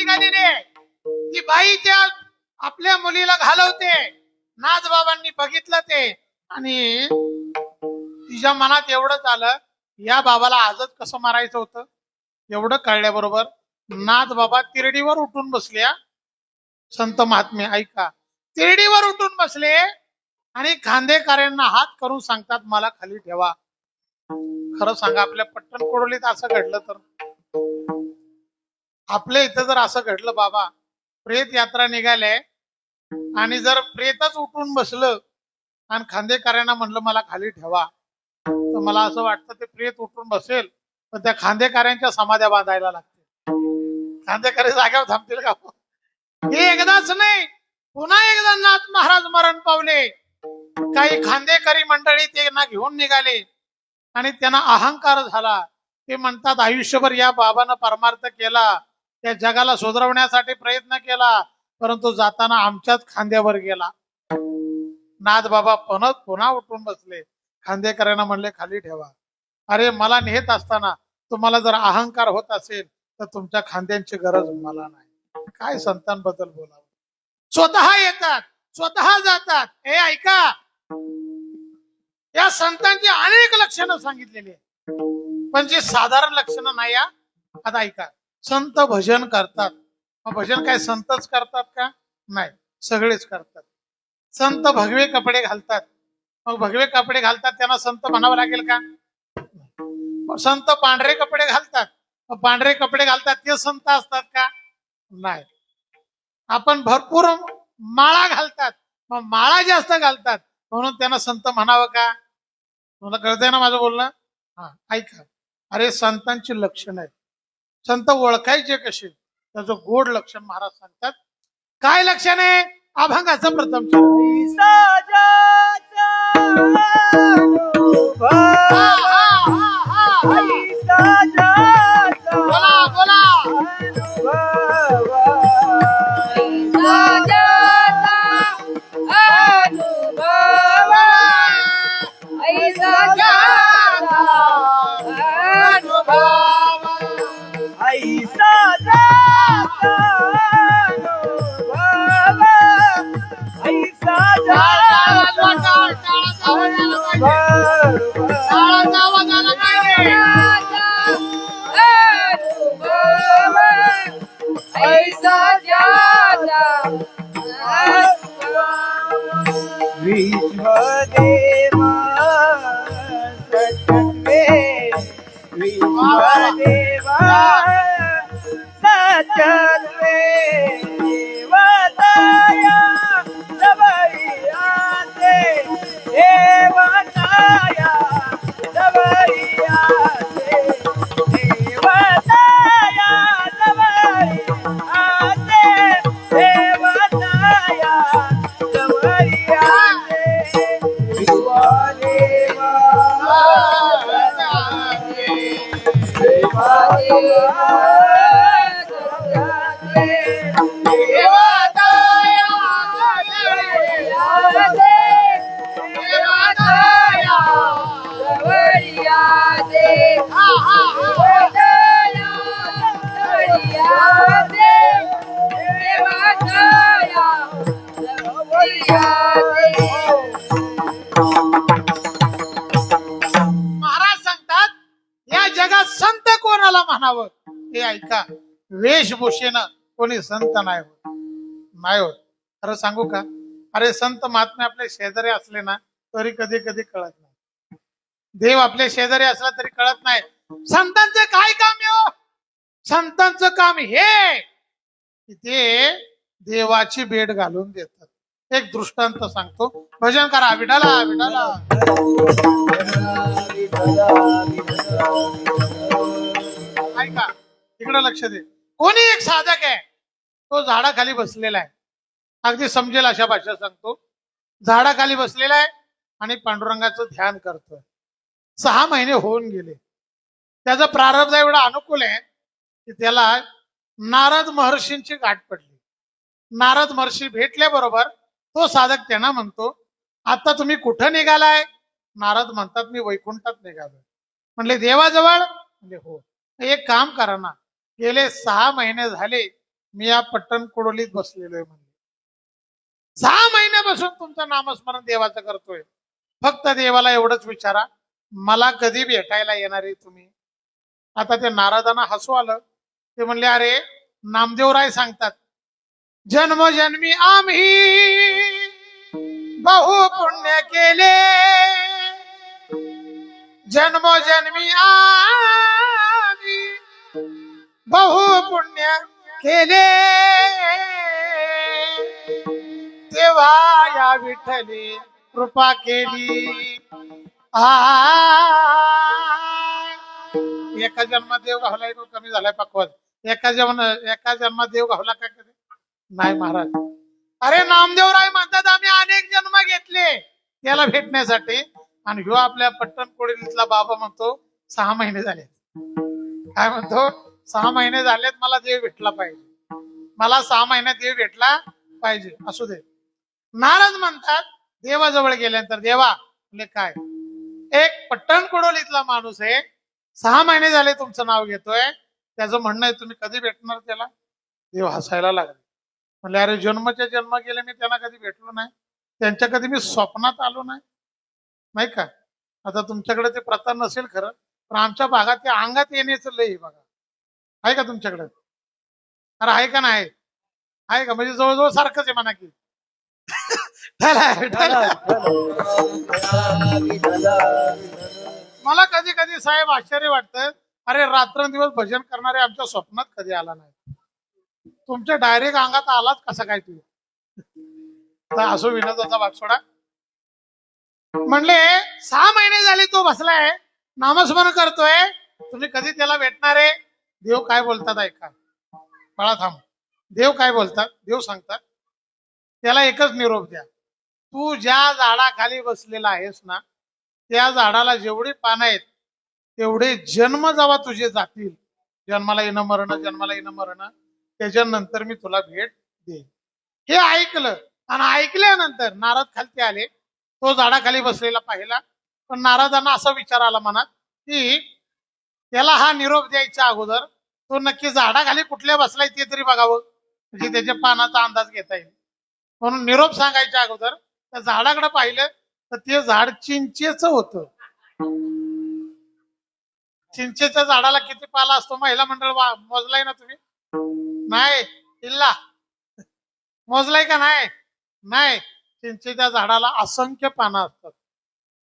निघालेली आहे. ती बाई त्या आपल्या मुलीला घालवते. नाथबाबांनी बघितलं ते आणि तिच्या मनात एवढंच आलं, या बाबाला आजच कसं मारायचं होतं. एवढं कळल्याबरोबर नाथबाबा तिरडीवर उठून बसल्या. संत महात्मे ऐका, तिरडीवर उठून बसले आणि खांदेकऱ्यांना हात करून सांगतात, मला खाली ठेवा. खरं सांगा, आपल्या पट्टण कोडोलीत असं घडलं तर, आपल्या इथं जर असं घडलं, बाबा प्रेत यात्रा निघाले आणि जर प्रेतच उठून बसलं आणि खांदेकऱ्यांना म्हणलं मला खाली ठेवा, तर मला असं वाटतं ते प्रेत उठून बसेल तर त्या खांदेकऱ्यांच्या समाध्या बांधायला लागतील. खांदेकरी जाग्यावर थांबतील का? हे एकदाच नाही, पुन्हा एकदा नाथ महाराज मरण पावले. काही खांदेकरी मंडळी त्यांना घेऊन निघाले आणि त्यांना अहंकार झाला. ते म्हणतात, आयुष्यभर या बाबानं परमार्थ केला, त्या जगाला सुधरवण्यासाठी प्रयत्न केला, परंतु जाताना आमच्याच खांद्यावर गेला. नाथ बाबा पुन्हा उठून बसले. खांदेकरांना म्हणले खाली ठेवा. अरे, मला नेत असताना तुम्हाला जर अहंकार होत असेल तर तुमच्या खांद्यांची गरज मला नाही. काय संतांबद्दल बोलावं. स्वतः येतात, स्वतः जातात. हे ऐका, या संतांची अनेक लक्षणं सांगितलेली आहेत, पण जी साधारण लक्षणं नाही. आता ऐका, संत भजन करतात. मग भजन काय संतच करतात का? नाही, सगळेच करतात. संत भगवे कपडे घालतात. मग भगवे कपडे घालतात त्यांना संत म्हणावं लागेल का? संत पांढरे कपडे घालतात. मग पांढरे कपडे घालतात ते संत असतात का? नाही. आपण भरपूर माळा घालतात, मग माळा जास्त घालतात म्हणून त्यांना संत म्हणावं का? मला कळतंय ना माझं बोलणं? हा, ऐका. अरे, संतांची लक्षण आहेत. संत ओळखायचे कसे? त्याचं गोड लक्षण महाराज सांगतात. काय लक्षण आहे? अभंगाचं प्रथम चरण. बोला बोला. विश्वदेवा सचन्वे, विश्वदेवा सचन्वे, देवताया सबरियाते, देवताया सबरियाते, देवताया सबरियाते, देवताया सबरियाते, विश्वदेवा महाराज सांगतात, या जगात संत कोणाला म्हणावं? हे ऐका, वेशभूषेनं कोणी संत नाही होत, नाही होत. खरं सांगू का? अरे, संत महात्मे आपले शेजारी असले ना तरी कधी कधी कळत नाही. देव आपले शेजारी असला तरी कळत नाही. संतांचं काय काम आहे हो? संतांचं काम हे की ते देवाची भेट घालून देतात. एक दृष्टांत सांगतो. भजन करा, विठाला विठाला. ऐका, इकडे लक्ष दे. कोणी एक साधक आहे, तो झाडाखाली बसलेला आहे. अगदी समजेल अशा भाषा सांगतो. झाडाखाली बसलेला आहे आणि पांडुरंगाचं ध्यान करतोय. 6 महिने होऊन गेले. त्याचा प्रारब्ध एवढा अनुकूल आहे की त्याला नारद महर्षींची गाठ पडली. नारद महर्षी भेटल्याबरोबर तो साधक त्यांना म्हणतो, आता तुम्ही कुठं निघालाय? नारद म्हणतात, मी वैकुंठात निघालोय. म्हणले, देवाजवळ? म्हणजे हो. एक काम करा ना, गेले 6 महिने झाले मी या पट्टण कोडोलीत बसलेलो आहे म्हणले. 6 महिन्यापासून तुमचं नामस्मरण देवाचं करतोय. फक्त देवाला एवढंच विचारा, मला कधी भेटायला येणार आहे तुम्ही. आता ते नारदांना हसू आलं. ते म्हणले, अरे नामदेवराय सांगतात, जन्मोजन्मी आम्ही बहु पुण्य केले, जन्मोजन्मी आम्ही बहु पुण्य केले, तेव्हा या विठ्ठली कृपा केली. एका जन्मात देव घावलाय तो कमी झालाय पक्वास. एका जन्मात देव घावला का कधी नाही महाराज. अरे नामदेवराय म्हणतात आम्ही अनेक जन्म घेतले त्याला भेटण्यासाठी, आणि ह्यो आपल्या पट्टण कोडीतला बाबा म्हणतो 6 महिने झाले. काय म्हणतो? 6 महिने झालेत, मला देव भेटला पाहिजे, मला 6 महिन्यात देव भेटला पाहिजे. असू दे. नारद म्हणतात देवाजवळ गेल्यानंतर, देवा म्हणजे काय, एक पट्टण कोडोलीतला माणूस आहे, 6 महिने झाले तुमचं नाव घेतोय, त्याचं म्हणणं आहे तुम्ही कधी भेटणार त्याला. देव हसायला लागले. म्हणले, अरे जन्मच्या जन्म गेले मी त्यांना कधी भेटलो नाही, त्यांच्या कधी मी स्वप्नात आलो नाही, नाही का. आता तुमच्याकडे ते प्रथा नसेल खरं, पण आमच्या भागात ते अंगात येण्याचं लय बघा. आहे का तुमच्याकडे? अरे आहे का नाही? आहे का? म्हणजे जवळजवळ सारखंच आहे म्हणा की. मला कधी कधी साहेब आश्चर्य वाटतं, अरे रात्रंदिवस भजन करणारे आमच्या स्वप्नात कधी आला नाही, तुमच्या डायरेक्ट अंगात आलाच कसा काय तू. असो, विनोदाचा भाग सोडा. म्हणले 6 महिने झाले तो बसलाय, नामस्मरण करतोय, तुम्ही कधी त्याला भेटणार आहे. देव काय बोलतात ऐका. बाळा थांब. देव काय बोलतात? देव सांगतात त्याला एकच निरोप द्या, तू ज्या झाडाखाली बसलेला आहेस ना, त्या झाडाला जेवढी पानं आहेत तेवढे जन्म जेव्हा तुझे जातील, जन्माला येणं मरण, जन्माला येणं मरण, त्याच्यानंतर मी तुला भेट देईन. हे ऐकलं, आणि ऐकल्यानंतर नारद खालती आले. तो झाडाखाली बसलेला पाहिला, पण नारदांना असा विचार आला मनात की त्याला हा निरोप द्यायच्या अगोदर तो नक्की झाडाखाली कुठल्या बसलाय ते तरी बघावं, म्हणजे त्याच्या पानाचा अंदाज घेता येईल. म्हणून निरोप सांगायच्या अगोदर त्या झाडाकडे पाहिलं तर ते झाड चिंचेचं होतं. चिंचेच्या झाडाला किती पाला असतो महिला मंडळ मोजलाय ना तुम्ही? नाही. इल्ला मोजलाय का नाही? नाही. चिंचेच्या झाडाला असंख्य पानं असतात,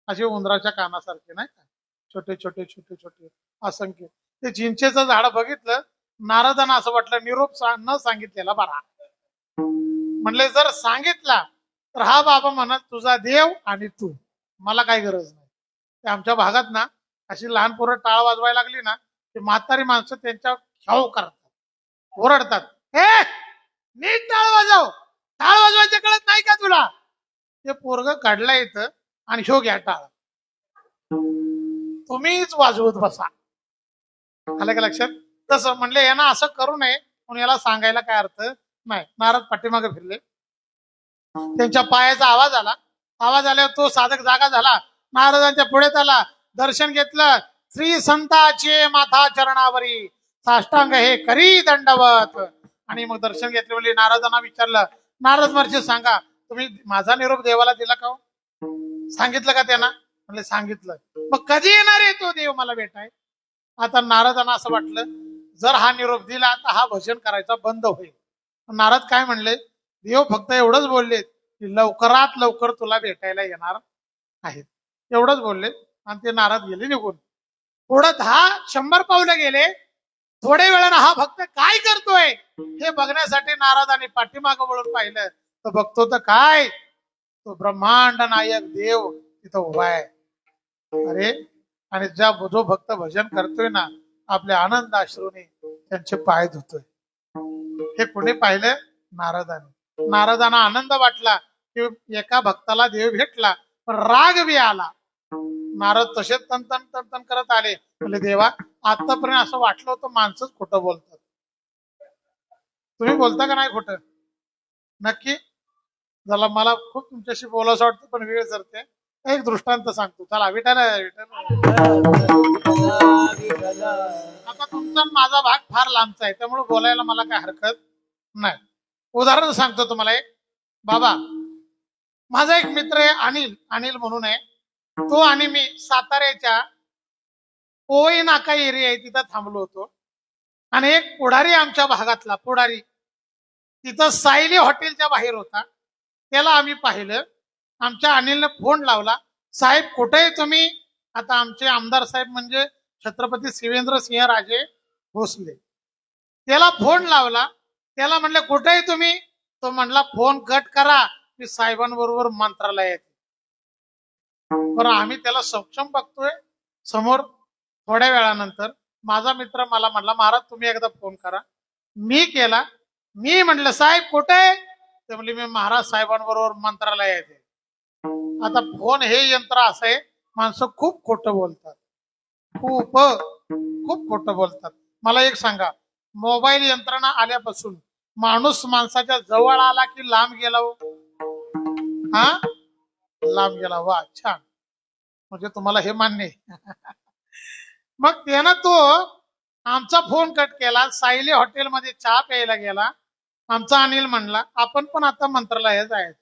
असे उंदराच्या कानासारखे, नाही का, छोटे छोटे छोटे छोटे असंख्य. ते चिंचेचं झाड बघितलं, नारदांना असं वाटलं निरोप न सांगितलेला बरा. म्हणले जर सांगितला तर हा बाबा म्हणत तुझा देव आणि तू, मला काही गरज नाही. ते आमच्या भागात ना अशी लहान पोरं टाळ वाजवायला लागली ना, ते म्हातारी माणसं त्यांच्या ख्याव करतात, ओरडतात, हे नीट टाळ वाजव, टाळ वाजवायचं कळत नाही का तुला. ते पोरग काढला येतं आणि ह्यो घ्या टाळ, तुम्हीच वाजवत बसा. आलं का लक्षात? तसं म्हणले यांना असं करू नये म्हणून याला सांगायला काय अर्थ नाही. नारद पाठीमागे फिरले, त्यांच्या पायाचा आवाज आला. आवाज आल्यावर तो साधक जागा झाला, नारदांच्या पुढे आला, दर्शन घेतलं. श्री संताचे माथा चरणावरी साष्टांग हे करी दंडवत. आणि मग दर्शन घेतले. म्हणजे नारदांना विचारलं, नारद महर्षी सांगा तुम्ही माझा निरोप देवाला दिला का? सांगितलं का त्यांना? म्हणले सांगितलं. मग कधी येणार आहे तो देव मला भेटाय? आता नारदांना असं वाटलं जर हा निरोप दिला तर हा भजन करायचा बंद होईल. नारद काय म्हणले, देव फक्त एवढंच बोलले की लवकरात लवकर तुला भेटायला येणार आहेत, एवढंच बोलले. आणि ते नारद गेले निघून. पुढे 100 पावलं गेले. थोड्या वेळानं हा भक्त काय करतोय हे बघण्यासाठी नारदांनी पाठीमागं वळून पाहिलं तर बघतो तर काय, तो ब्रह्मांड नायक देव तिथं उभा आहे. अरे, आणि जो भक्त भजन करतोय ना, आपल्या आनंद अश्रूने त्यांचे पाय धुतोय. हे कुणी पाहिलं? नारदाने. नारदांना आनंद वाटला की एका भक्ताला देव भेटला, पण राग बी आला. नारद तसेच तन तन तन तन करत आले. म्हणजे देवा, आतापर्यंत असं वाटलं होतं माणसंच खोटं बोलतात, तुम्ही बोलता का नाही खोटं? नक्की? झाला, मला खूप तुमच्याशी बोलावंसं वाटतं पण वेळ सरते. एक दृष्टांत सांगतो. चला, विठाल आता तुमचा माझा भाग फार लांबचा आहे, त्यामुळे बोलायला मला काय हरकत नाही. उदाहरण सांगतो तुम्हाला एक. बाबा, माझा एक मित्र आहे अनिल, अनिल म्हणून आहे. तो आणि मी साताऱ्याच्या पोवई नाका एरिया आहे तिथं थांबलो होतो. आणि एक पुढारी आमच्या भागातला पुढारी तिथं सायली हॉटेलच्या बाहेर होता. त्याला आम्ही पाहिलं. आमच्या अनिलने फोन लावला, साहेब कुठे आहे तुम्ही? आता आमचे आमदार साहेब म्हणजे छत्रपती शिवेंद्र सिंह राजे भोसले. त्याला फोन लावला, त्याला म्हणलं कुठे आहे तुम्ही? तो म्हणला फोन कट करा, मी साहेबांबरोबर मंत्रालयात. बरं, आम्ही त्याला सक्षम बघतोय समोर. थोड्या वेळानंतर माझा मित्र मला म्हणला, महाराज तुम्ही एकदा फोन करा. मी केला. मी म्हटलं साहेब कुठे आहे? ते म्हणले मी महाराज साहेबांबरोबर मंत्रालयात आहे. आता फोन हे यंत्र असं आहे, माणसं खूप खोटं बोलतात, खूप खूप खोटं बोलतात. मला एक सांगा, मोबाईल यंत्रणा आल्यापासून माणूस माणसाच्या जवळ आला की लांब गेला हो? हा, लांब गेला. वा, छान. म्हणजे तुम्हाला हे मान्य आहे. मग त्यानं तो आमचा फोन कट केला. सायली हॉटेलमध्ये चहा प्यायला गेला. आमचा अनिल म्हणला आपण पण आता मंत्रालयात जायचं.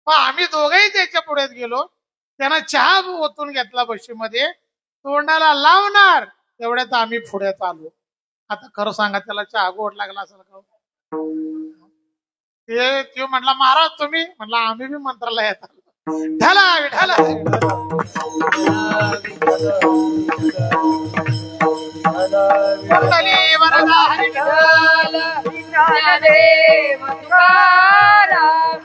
आम्ही दोघंही त्याच्या पुढे गेलो. त्यानं चहा ओतून घेतला बशीमध्ये, तोंडाला लावणार तेवढ्यात आम्ही पुढ्यात आलो. आता खरं सांगा, त्याला चहा गोड लागला असेल का? ते म्हटला महाराज तुम्ही? म्हटलं आम्ही बी मंत्रालयात आलो. ढाला विठाला. मंडळी वरदा हरी विठ्ठल. ज्ञानदेव तुकाराम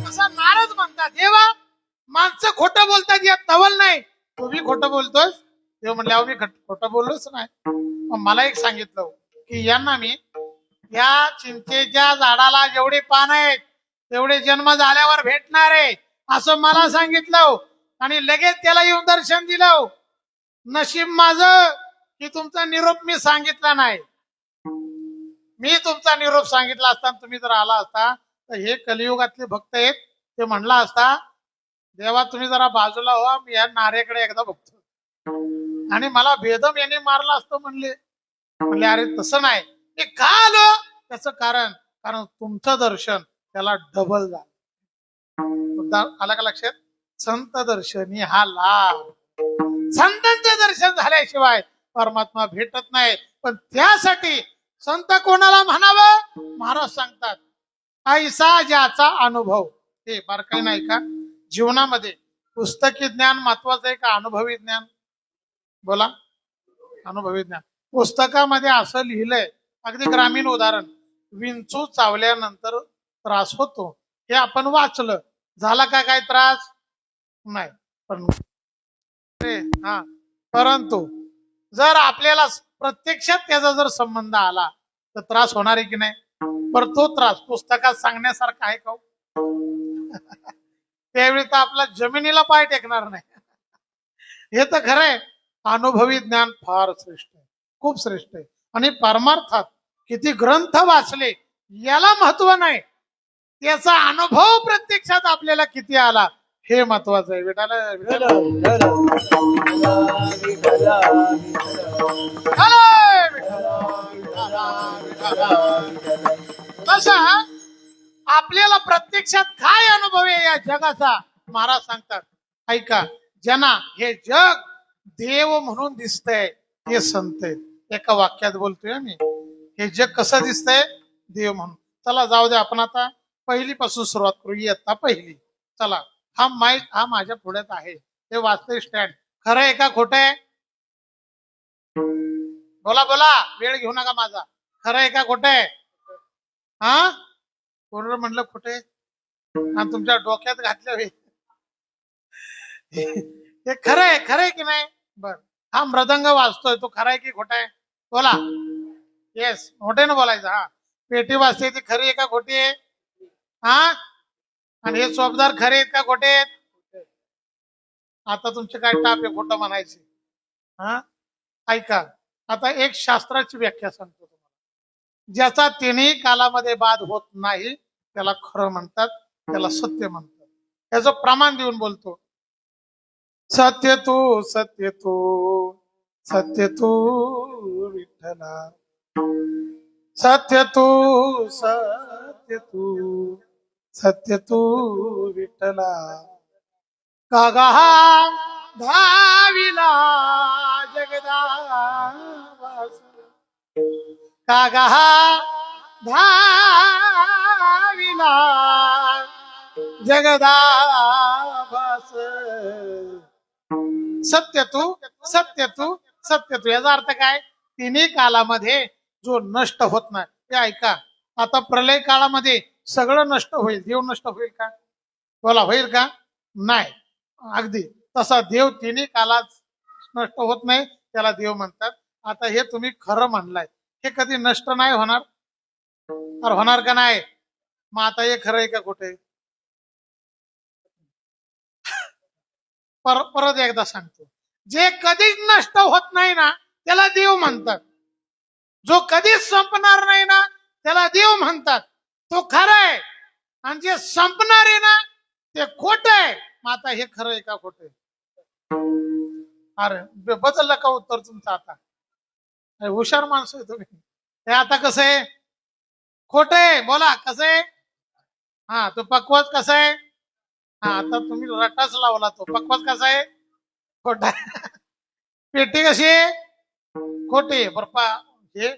असं नारद म्हणतात, देवा माणसं खोटं बोलतात यात नवल नाही, तुम्ही खोटं बोलतोस? देव म्हणले अहो मी खोटं बोललोच नाही. मग मला एक सांगितलं की यांना मी या चिंचेच्या झाडाला जेवढे पान आहेत तेवढे जन्म झाल्यावर भेटणार आहे असं मला सांगितलं. आणि लगेच त्याला येऊन दर्शन दिलं. नशीब माझं की तुमचा निरोप मी सांगितला नाही. मी तुमचा निरोप सांगितला असता, तुम्ही जर आला असता तर हे कलियुगातले भक्त आहेत, ते म्हणला असता देवा तुम्ही जरा बाजूला व्हा, मी या नारेकडे एकदा बघतो. आणि मला बेदम यांनी मारला असतो म्हणले. म्हणले अरे तसं नाही. ते का आलो? त्याच कारण तुमचं दर्शन त्याला डबल झालं. आला का लक्षात? संत दर्शनी हा लाभ. संतांचं दर्शन झाल्याशिवाय परमात्मा भेटत नाही. पण त्यासाठी संत कोणाला म्हणावं? महाराज सांगतात ऐसा ज्याचा अनुभव. हे बारकाई नाही का? जीवनामध्ये पुस्तकी ज्ञान महत्वाचं आहे का अनुभवी ज्ञान? बोला. अनुभवी ज्ञान. पुस्तकामध्ये असं लिहिलंय, अगदी ग्रामीण उदाहरण, विंचू चावल्यानंतर त्रास होतो हे आपण वाचलं. झाला का काय त्रास? नाही. पण परंतु जर आपल्याला प्रत्यक्षात त्याचा जर संबंध आला तर त्रास होणार आहे की नाही? पर तो त्रास पुस्तकात सांगण्यासारखा आहे का? त्यावेळी तर आपला जमिनीला पाय टेकणार नाही. हे तर खरं आहे. अनुभवी ज्ञान फार श्रेष्ठ आहे, खूप श्रेष्ठ आहे. आणि परमार्थात किती ग्रंथ वाचले याला महत्व नाही, त्याचा अनुभव प्रत्यक्षात आपल्याला किती आला हे महत्वाचं आहे. तसं आपल्याला प्रत्यक्षात काय अनुभव आहे या जगाचा? महाराज सांगतात ऐका, ज्यांना हे जग देव म्हणून दिसतंय ते संत आहेत. एका वाक्यात बोलतोय मी, हे जग कसं दिसतंय? देव म्हणून. चला जाऊ दे, आपण आता पहिली पासून सुरुवात करू. इयत्ता पहिली. चला, हा माईक हा माझ्या पुढ्यात आहे, हे वाचतंय स्टँड. खरं आहे का खोटं आहे? बोला बोला, वेळ घेऊ नका माझा. खरं आहे का खोटं आहे? हा, कोण म्हणलं खोटे? आणि तुमच्या डोक्यात घातलं हे खरं आहे? खरं आहे की नाही? बर, हा मृदंग वाजतोय, तो खरा आहे की खोटा आहे? बोला. येस, खोट्यानं बोलायचं. हा, पेटी वाजते ती खरी आहे का खोटी आहे? हा, आणि हे चोपदार खरे आहेत का खोटे आहेत? आता तुमचे काय टाप आहे खोटं म्हणायचे? हा, ऐका, आता एक शास्त्राची व्याख्या सांगतो तुम्हाला. ज्याचा तिन्ही कालामध्ये बाद होत नाही त्याला खरं म्हणतात, त्याला सत्य म्हणतात. त्याचं प्रमाण देऊन बोलतो. सत्य तू सत्य तू विठ्ठला, सत्य तू, सत्य तू, सत्य तू विठ्ठला. कागा धाविला जगदाबास, कागा धाविला जगदाबास. सत्य तू, सत्य तू, सत्य तू. याचा अर्थ काय? तिन्ही कालामध्ये जो नष्ट होत नाही. ते ऐका, आता प्रलय काळामध्ये सगळं नष्ट होईल. देव नष्ट होईल का? बोला, होईल का? नाही. अगदी तसा देव तिन्ही कालात नष्ट होत नाही, त्याला देव म्हणतात. आता हे तुम्ही खरं म्हणलाय, हे कधी नष्ट नाही होणार. तर होणार का नाही? मग आता हे खरं आहे का खोटं? परत एकदा सांगतो, जे कधीच नष्ट होत नाही ना त्याला देव म्हणतात. जो कधीच संपणार नाही ना त्याला देव म्हणतात. तो खरा आहे. आणि जे संपणार आहे ना ते खोट आहे. मग आता हे खरं आहे का खोट आहे? अरे बदललं का उत्तर तुमचं? आता हुशार माणसं आहे तुम्ही. हे आता कसं आहे? खोट आहे. बोला कसं आहे? हा, तो पक्वाच कसा आहे? हा, आता तुम्ही रटाच लावला. तो पक्वाच कसा आहे? खोटा आहे. पेटी कशी आहे? खोटी आहे. बरपा हे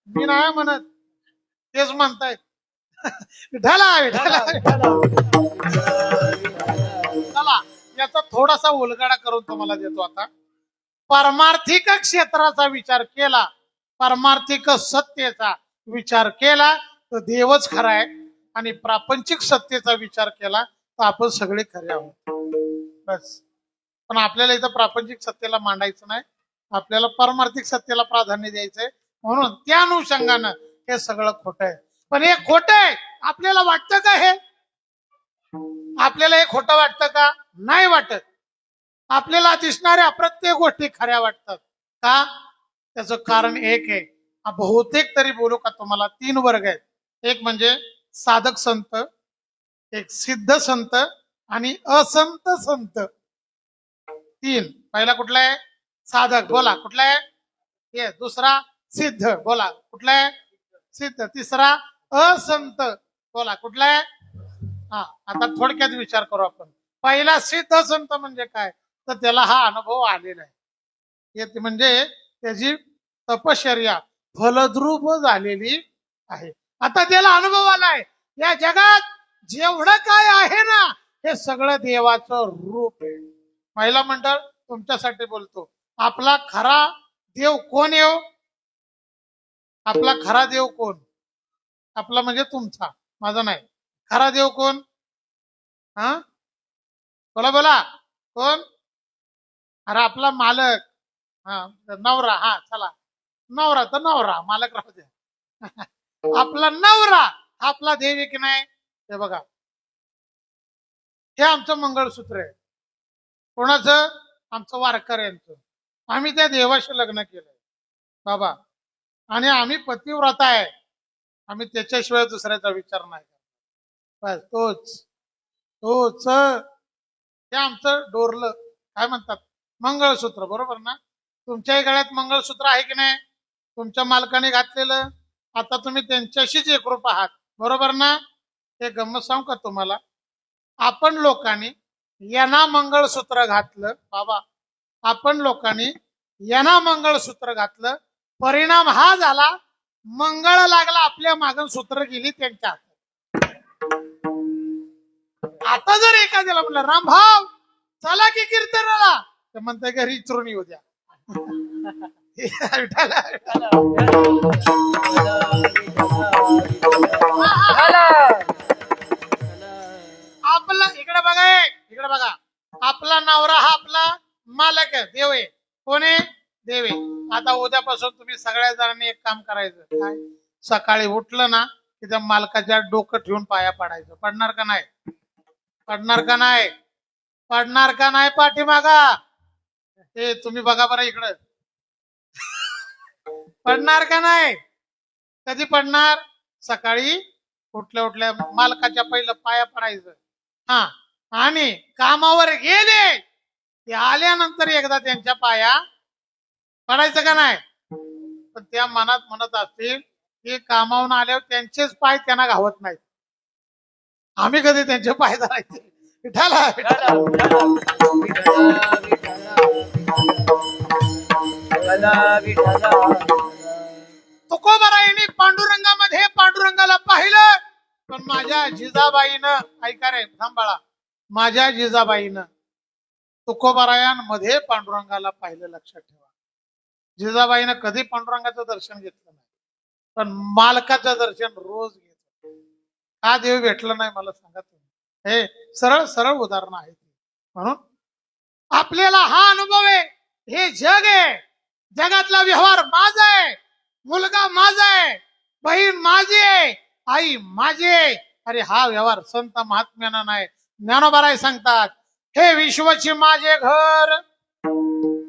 मी नाही म्हणत, तेच म्हणतायत. विठाला विठाला चला, याचा थोडासा उलगडा करून तुम्हाला देतो. आता पारमार्थिक क्षेत्राचा विचार केला, पारमार्थिक सत्तेचा विचार केला तर देवच खरा आहे. आणि प्रापंचिक सत्तेचा विचार केला तर आपण सगळे खरे आहोत. बस. पण आपल्याला इथं प्रापंचिक सत्तेला मांडायचं नाही, आपल्याला पारमार्थिक सत्तेला प्राधान्य द्यायचंय. म्हणून त्या अनुषंगानं हे सगळं खोटं आहे. पण हे खोटं आहे आपल्याला वाटतं का? हे आपल्याला हे खोटं वाटतं का? नाही वाटत. आपल्याला दिसणाऱ्या प्रत्येक गोष्टी खऱ्या वाटतात. का? त्याचं कारण एक आहे. बहुतेक तरी बोलू का तुम्हाला, 3 वर्ग आहेत. एक म्हणजे साधक संत, एक सिद्ध संत आणि असंत संत. 3. पहिला कुठला आहे? साधक. बोला कुठला आहे? हे. दुसरा सिद्ध. बोला कुठला आहे? सिद्ध. तिसरा असंत. बोला कुठला आहे? हा, आता थोडक्यात विचार करू आपण. पहिला सिद्ध संत म्हणजे काय? तर त्याला हा अनुभव आलेला आहे. हे म्हणजे त्याची तपश्चर्या फलद्रूप झालेली आहे. आता त्याला अनुभव आलाय, या जगात जेवढं काय आहे ना हे सगळं देवाचं रूप आहे. महिला मंडळ तुमच्यासाठी बोलतो, आपला खरा देव कोण येऊ? आपला खरा देव कोण? आपला म्हणजे तुमचा, माझा नाही. खरा देव कोण? हा, बोला बोला, कोण? अरे आपला मालक. हा, नवरा. हा चला, नवरा तर नवरा, मालक राहू द्या. आपला नवरा आपला देव आहे की नाही? हे बघा, हे आमचं मंगळसूत्र आहे. कोणाचं? आमचं वारकऱ्यांचं. आम्ही त्या देवाशी लग्न केलंय बाबा, आणि आम्ही पतिव्रता आहे. आम्ही त्याच्याशिवाय दुसऱ्याचा विचार नाही करत. बस तोच तोच हे आमचं डोरलं, काय म्हणतात, मंगळसूत्र. बरोबर ना? तुमच्याही गळ्यात मंगळसूत्र आहे की नाही? तुमच्या मालकाने घातलेलं. आता तुम्ही त्यांच्याशीच एकरूप आहात. बरोबर ना? हे गंमत सांगू का तुम्हाला? आपण लोकांनी यांना मंगळसूत्र घातलं बाबा, आपण लोकांनी यांना मंगळसूत्र घातलं. परिणाम हा झाला, मंगळ लागला आपल्या मागून, सूत्र गेली त्यांच्या हातात. आता जर एखाद्याला म्हणलं रामभाव चला की कीर्तनाला, तर म्हणताय घरी इचरून येऊ द्या. आपला इकडे बघा, इकडे बघा, आपला नवरा हा आपला मालक आहे, देव आहे. कोण आहे? देव आहे. आता उद्यापासून तुम्ही सगळ्या जणांनी एक काम करायचं. काय? सकाळी उठलं ना की त्या मालकाच्या डोकं ठेवून पाया पडायचं. पडणार का नाही? पडणार का नाही? पडणार का नाही? पाठीमागा हे तुम्ही बघा बरं इकडं. पडणार का नाही? कधी पडणार? सकाळी उठल्या उठल्या मालकाच्या पहिलं पाया पडायचं. हा, आणि कामावर गेले ते आल्यानंतर एकदा त्यांच्या पाया पडायचं का नाही? पण त्या मनात म्हणत असतील की कामावून आल्यावर त्यांचेच पाय त्यांना घावत नाहीत, आम्ही कधी त्यांचे पाय धरायचे. विठाला तुकोबारायांनी पांडुरंगामध्ये पांडुरंगाला पाहिलं. पण माझ्या जिजाबाईनं, ऐका रे थांबाळा, माझ्या जिजाबाईनं तुकोबारायांमध्ये पांडुरंगाला पाहिलं. लक्षात ठेवा, जिजाबाईनं कधी पांडुरंगाचं दर्शन घेतलं नाही, पण मालकाचं दर्शन रोज घेत. का देव भेटलं नाही मला सांगा तुम्ही? हे सरळ सरळ उदाहरण आहे. म्हणून आपल्याला हा अनुभव आहे, हे जग आहे, जगातला व्यवहार माझा आहे, मुलगा माझा आहे, बहीण माझी आहे, आई माझी आहे. अरे हा व्यवहार संत महात्म्याना नाही, ज्ञानोबाराय सांगतात, हे विश्वची माझे घर,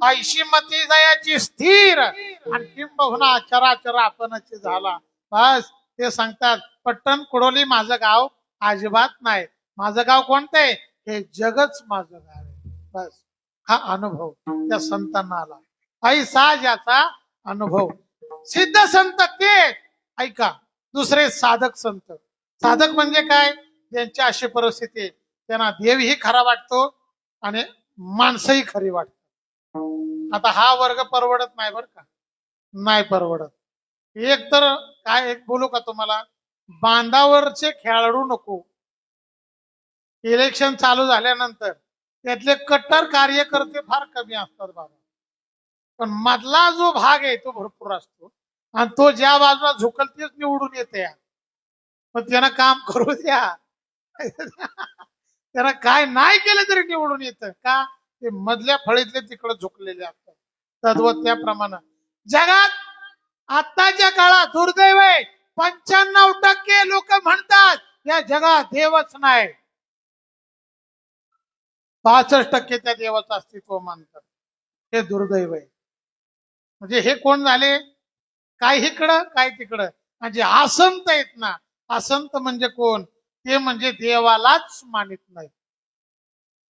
ऐशी मती जयाची स्थिर, आणि किंबहुना चराचर आपणच झाला. बस ते सांगतात, पट्टण कुडोली माझं गाव अजिबात नाही. माझं गाव कोणतंय? हे जगच माझं गाव आहे. बस हा अनुभव त्या संतांना आला. ऐसा ज्याचा अनुभव. सिद्ध संत ते, ऐका, दुसरे साधक संत. साधक म्हणजे काय? त्यांची अशी परिस्थिती आहे, त्यांना देवही खरा वाटतो आणि माणसंही खरी वाटतात. आता हा वर्ग परवडत नाही बरं का, नाही परवडत. एक तर काय, एक बोलू का तुम्हाला, बांधावरचे खेळाडू नको. इलेक्शन चालू झाल्यानंतर त्यातले कट्टर कार्यकर्ते फार कमी असतात बाबा, पण मधला जो भाग आहे तो भरपूर असतो, आणि तो ज्या बाजूला झुकल तेच निवडून येते. पण त्यांना काम करू द्या. त्यांना काय नाही केलं तरी निवडून येतं का? ते मधल्या फळीतले तिकडे झुकलेले असतात. तद्वत त्याप्रमाणे जगात आत्ताच्या काळात दुर्दैव आहे, 95% लोक म्हणतात या जगात देवच नाही, 65% त्या देवाचं अस्तित्व मानतात. हे दुर्दैव आहे. म्हणजे हे कोण झाले? काय इकडं काय तिकडं. म्हणजे आसंत आहेत ना, आसंत म्हणजे कोण? ते म्हणजे देवालाच मानित नाही.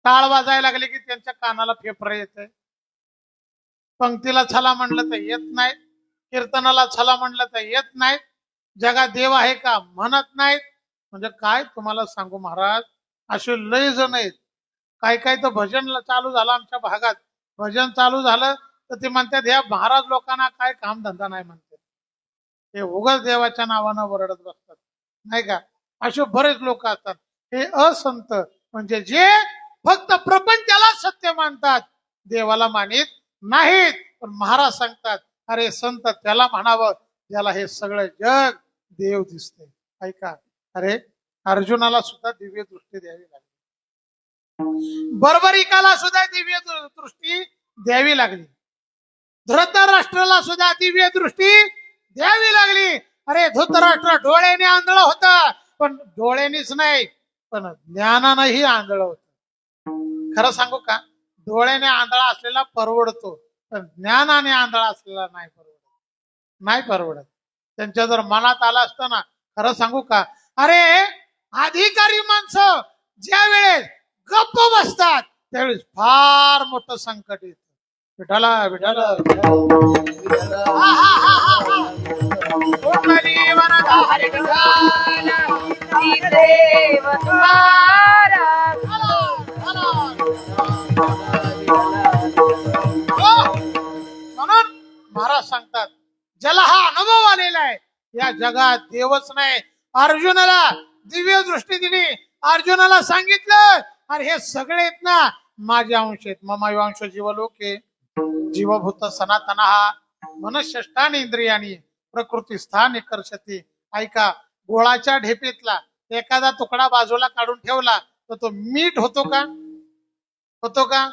टाळ वाजायला लागले की त्यांच्या कानाला फेफर येत, पंक्तीला छला म्हणलं तर येत नाही, कीर्तनाला छला म्हणलं तर येत नाहीत, जगात देव आहे का म्हणत नाहीत. म्हणजे काय तुम्हाला सांगू महाराज, असे लय जण आहेत. काय काय तर भजन चालू झालं आमच्या भागात, भजन चालू झालं तर ते म्हणतात ह्या महाराज लोकांना काय काम धंदा नाही म्हणतात, हे उगाच देवाच्या नावानं वरडत बसतात, नाही का? असे बरेच लोक असतात. हे असंत म्हणजे जे फक्त प्रपंचाला सत्य मानतात, देवाला मानित नाहीत. पण महाराज सांगतात, अरे संत त्याला म्हणावं ज्याला हे सगळं जग देव दिसते. ऐका, अरे अर्जुनाला सुद्धा दिव्य दृष्टी द्यावी लागली, बर्बरिकाला सुद्धा दिव्य दृष्टी द्यावी लागली, धृतराष्ट्राला सुद्धा दिव्य दृष्टी द्यावी लागली. अरे धृतराष्ट्र डोळ्याने आंधळ होता, पण डोळ्यानेच नाही पण ज्ञानानंही आंधळ होत. खरं सांगू का, डोळ्याने आंधळा असलेला परवडतो, पण ज्ञानाने आंधळा असलेला नाही परवडत, नाही परवडत. त्यांच्या जर मनात आलं असतं ना, खरं सांगू का, अरे अधिकारी माणसं ज्या वेळेस गप्प बसतात त्यावेळेस फार मोठं संकट येतं. विठाला विठाला म्हणून महाराज सांगतात, ज्याला हा अनुभव आलेला आहे या जगात देवच नाही. अर्जुनाला दिव्य दृष्टी दिली, अर्जुनाला सांगितलं अरे हे सगळे आहेत ना माझे अंश आहेत. ममावांश जीवलोके जीवभूत सनातन हा मनष्यष्टान इंद्रियानी प्रकृती स्थान कर्षती. ऐका, गोळाच्या ढेपेतला एखादा तुकडा बाजूला काढून ठेवला तर तो मीठ होतो का? होतो का?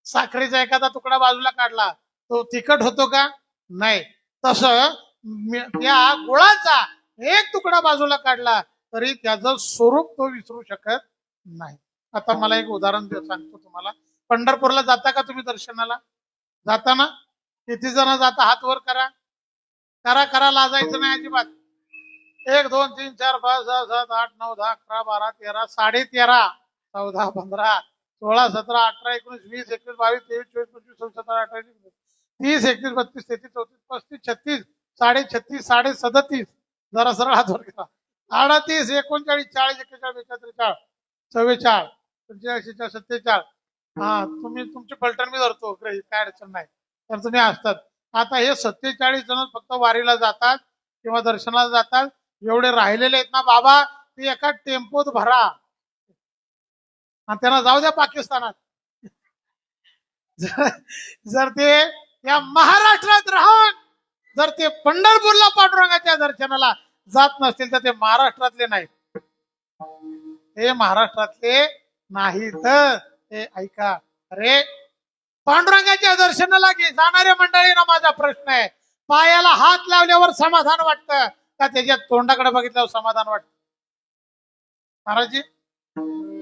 साखरेचा एखादा तुकडा बाजूला काढला तो तिखट होतो का? नाही. तसं त्या गुळाचा एक तुकडा बाजूला काढला तरी त्याचं स्वरूप तो विसरू शकत नाही. आता मला एक उदाहरण सांगतो तुम्हाला. पंढरपूरला जाता का तुम्ही दर्शनाला? जाता ना? किती जण जाता? हात वर करा. करा करा, लाजायचं नाही अजिबात. 1 2 3 4 5 6 7 8 9 10 11 12 13 13.5 14 15 16 17 18 19 20 21 22 23 24 25 26 27 28 30, 31, 32, 33, 34, 35, 36, 36.5, 37.5, जरा सरळ हात वर करा. 38, 39, 40, 41, 42, 43, 44, 45, 46, 47. हा, तुम्ही तुमची पलटण मी धरतो, काय अडचण नाही, तर तुम्ही असतात. आता हे 47 जण फक्त वारीला जातात किंवा दर्शनाला जातात. एवढे राहिलेले आहेत ना बाबा, ते एका टेम्पोत भरा आणि त्यांना जाऊ द्या पाकिस्तानात. जर जर ते या महाराष्ट्रात राहून जर ते पंढरपूरला पांडुरंगाच्या दर्शनाला जात नसतील तर ते महाराष्ट्रातले नाहीत. हे महाराष्ट्रातले नाहीत. हे ऐका, अरे पांडुरंगाच्या दर्शनाला जाणाऱ्या मंडळींना माझा प्रश्न आहे, पायाला हात लावल्यावर समाधान वाटतं का त्याच्या तोंडाकडे बघितल्यावर समाधान वाटतं? महाराजजी,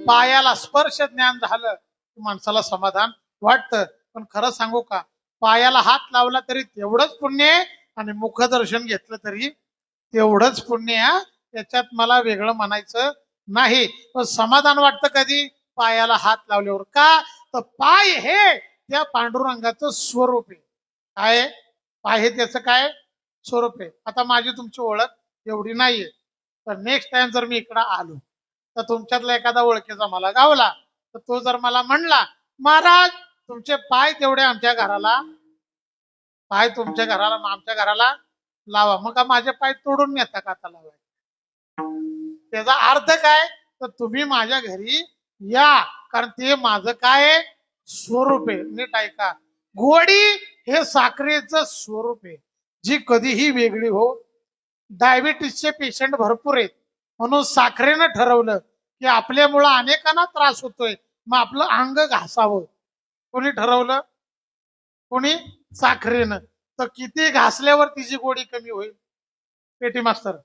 पायाला स्पर्श ज्ञान झालं की माणसाला समाधान वाटतं. पण खरं सांगू का, पायाला हात लावला तरी तेवढंच पुण्य आहे आणि मुखदर्शन घेतलं तरी तेवढंच पुण्य आहे. त्याच्यात मला वेगळं म्हणायचं नाही. पण समाधान वाटतं कधी? पायाला हात लावल्यावर. का तर पाय हे त्या पांडुरंगाचं स्वरूप आहे. काय पाय हे त्याचं काय स्वरूप आहे? आता माझी तुमची ओळख एवढी नाहीये, तर नेक्स्ट टाइम जर मी इकडं आलो तर तुमच्यातला एखादा ओळखीचा मला गावला तर तो जर मला म्हणला, महाराज तुमचे पाय तेवढे आमच्या घराला, पाय तुमच्या घराला आमच्या घराला लावा, मग का माझे पाय तोडून नेता का आता लावाय? त्याचा अर्थ काय? तर तुम्ही माझ्या घरी या, कारण ते माझं काय स्वरूप आहे. नीट ऐका, गोडी हे साखरेचं स्वरूप आहे, जी कधीही वेगळी हो. डायबिटीसचे पेशंट भरपूर आहेत, म्हणून साखरेनं ठरवलं की आपल्यामुळं अनेकांना त्रास होतोय, मग आपलं अंग घासावं. कोणी ठरवलं? कोणी? साखरेनं. तर किती घासल्यावर तिची गोडी कमी होईल? पेटी मास्तर,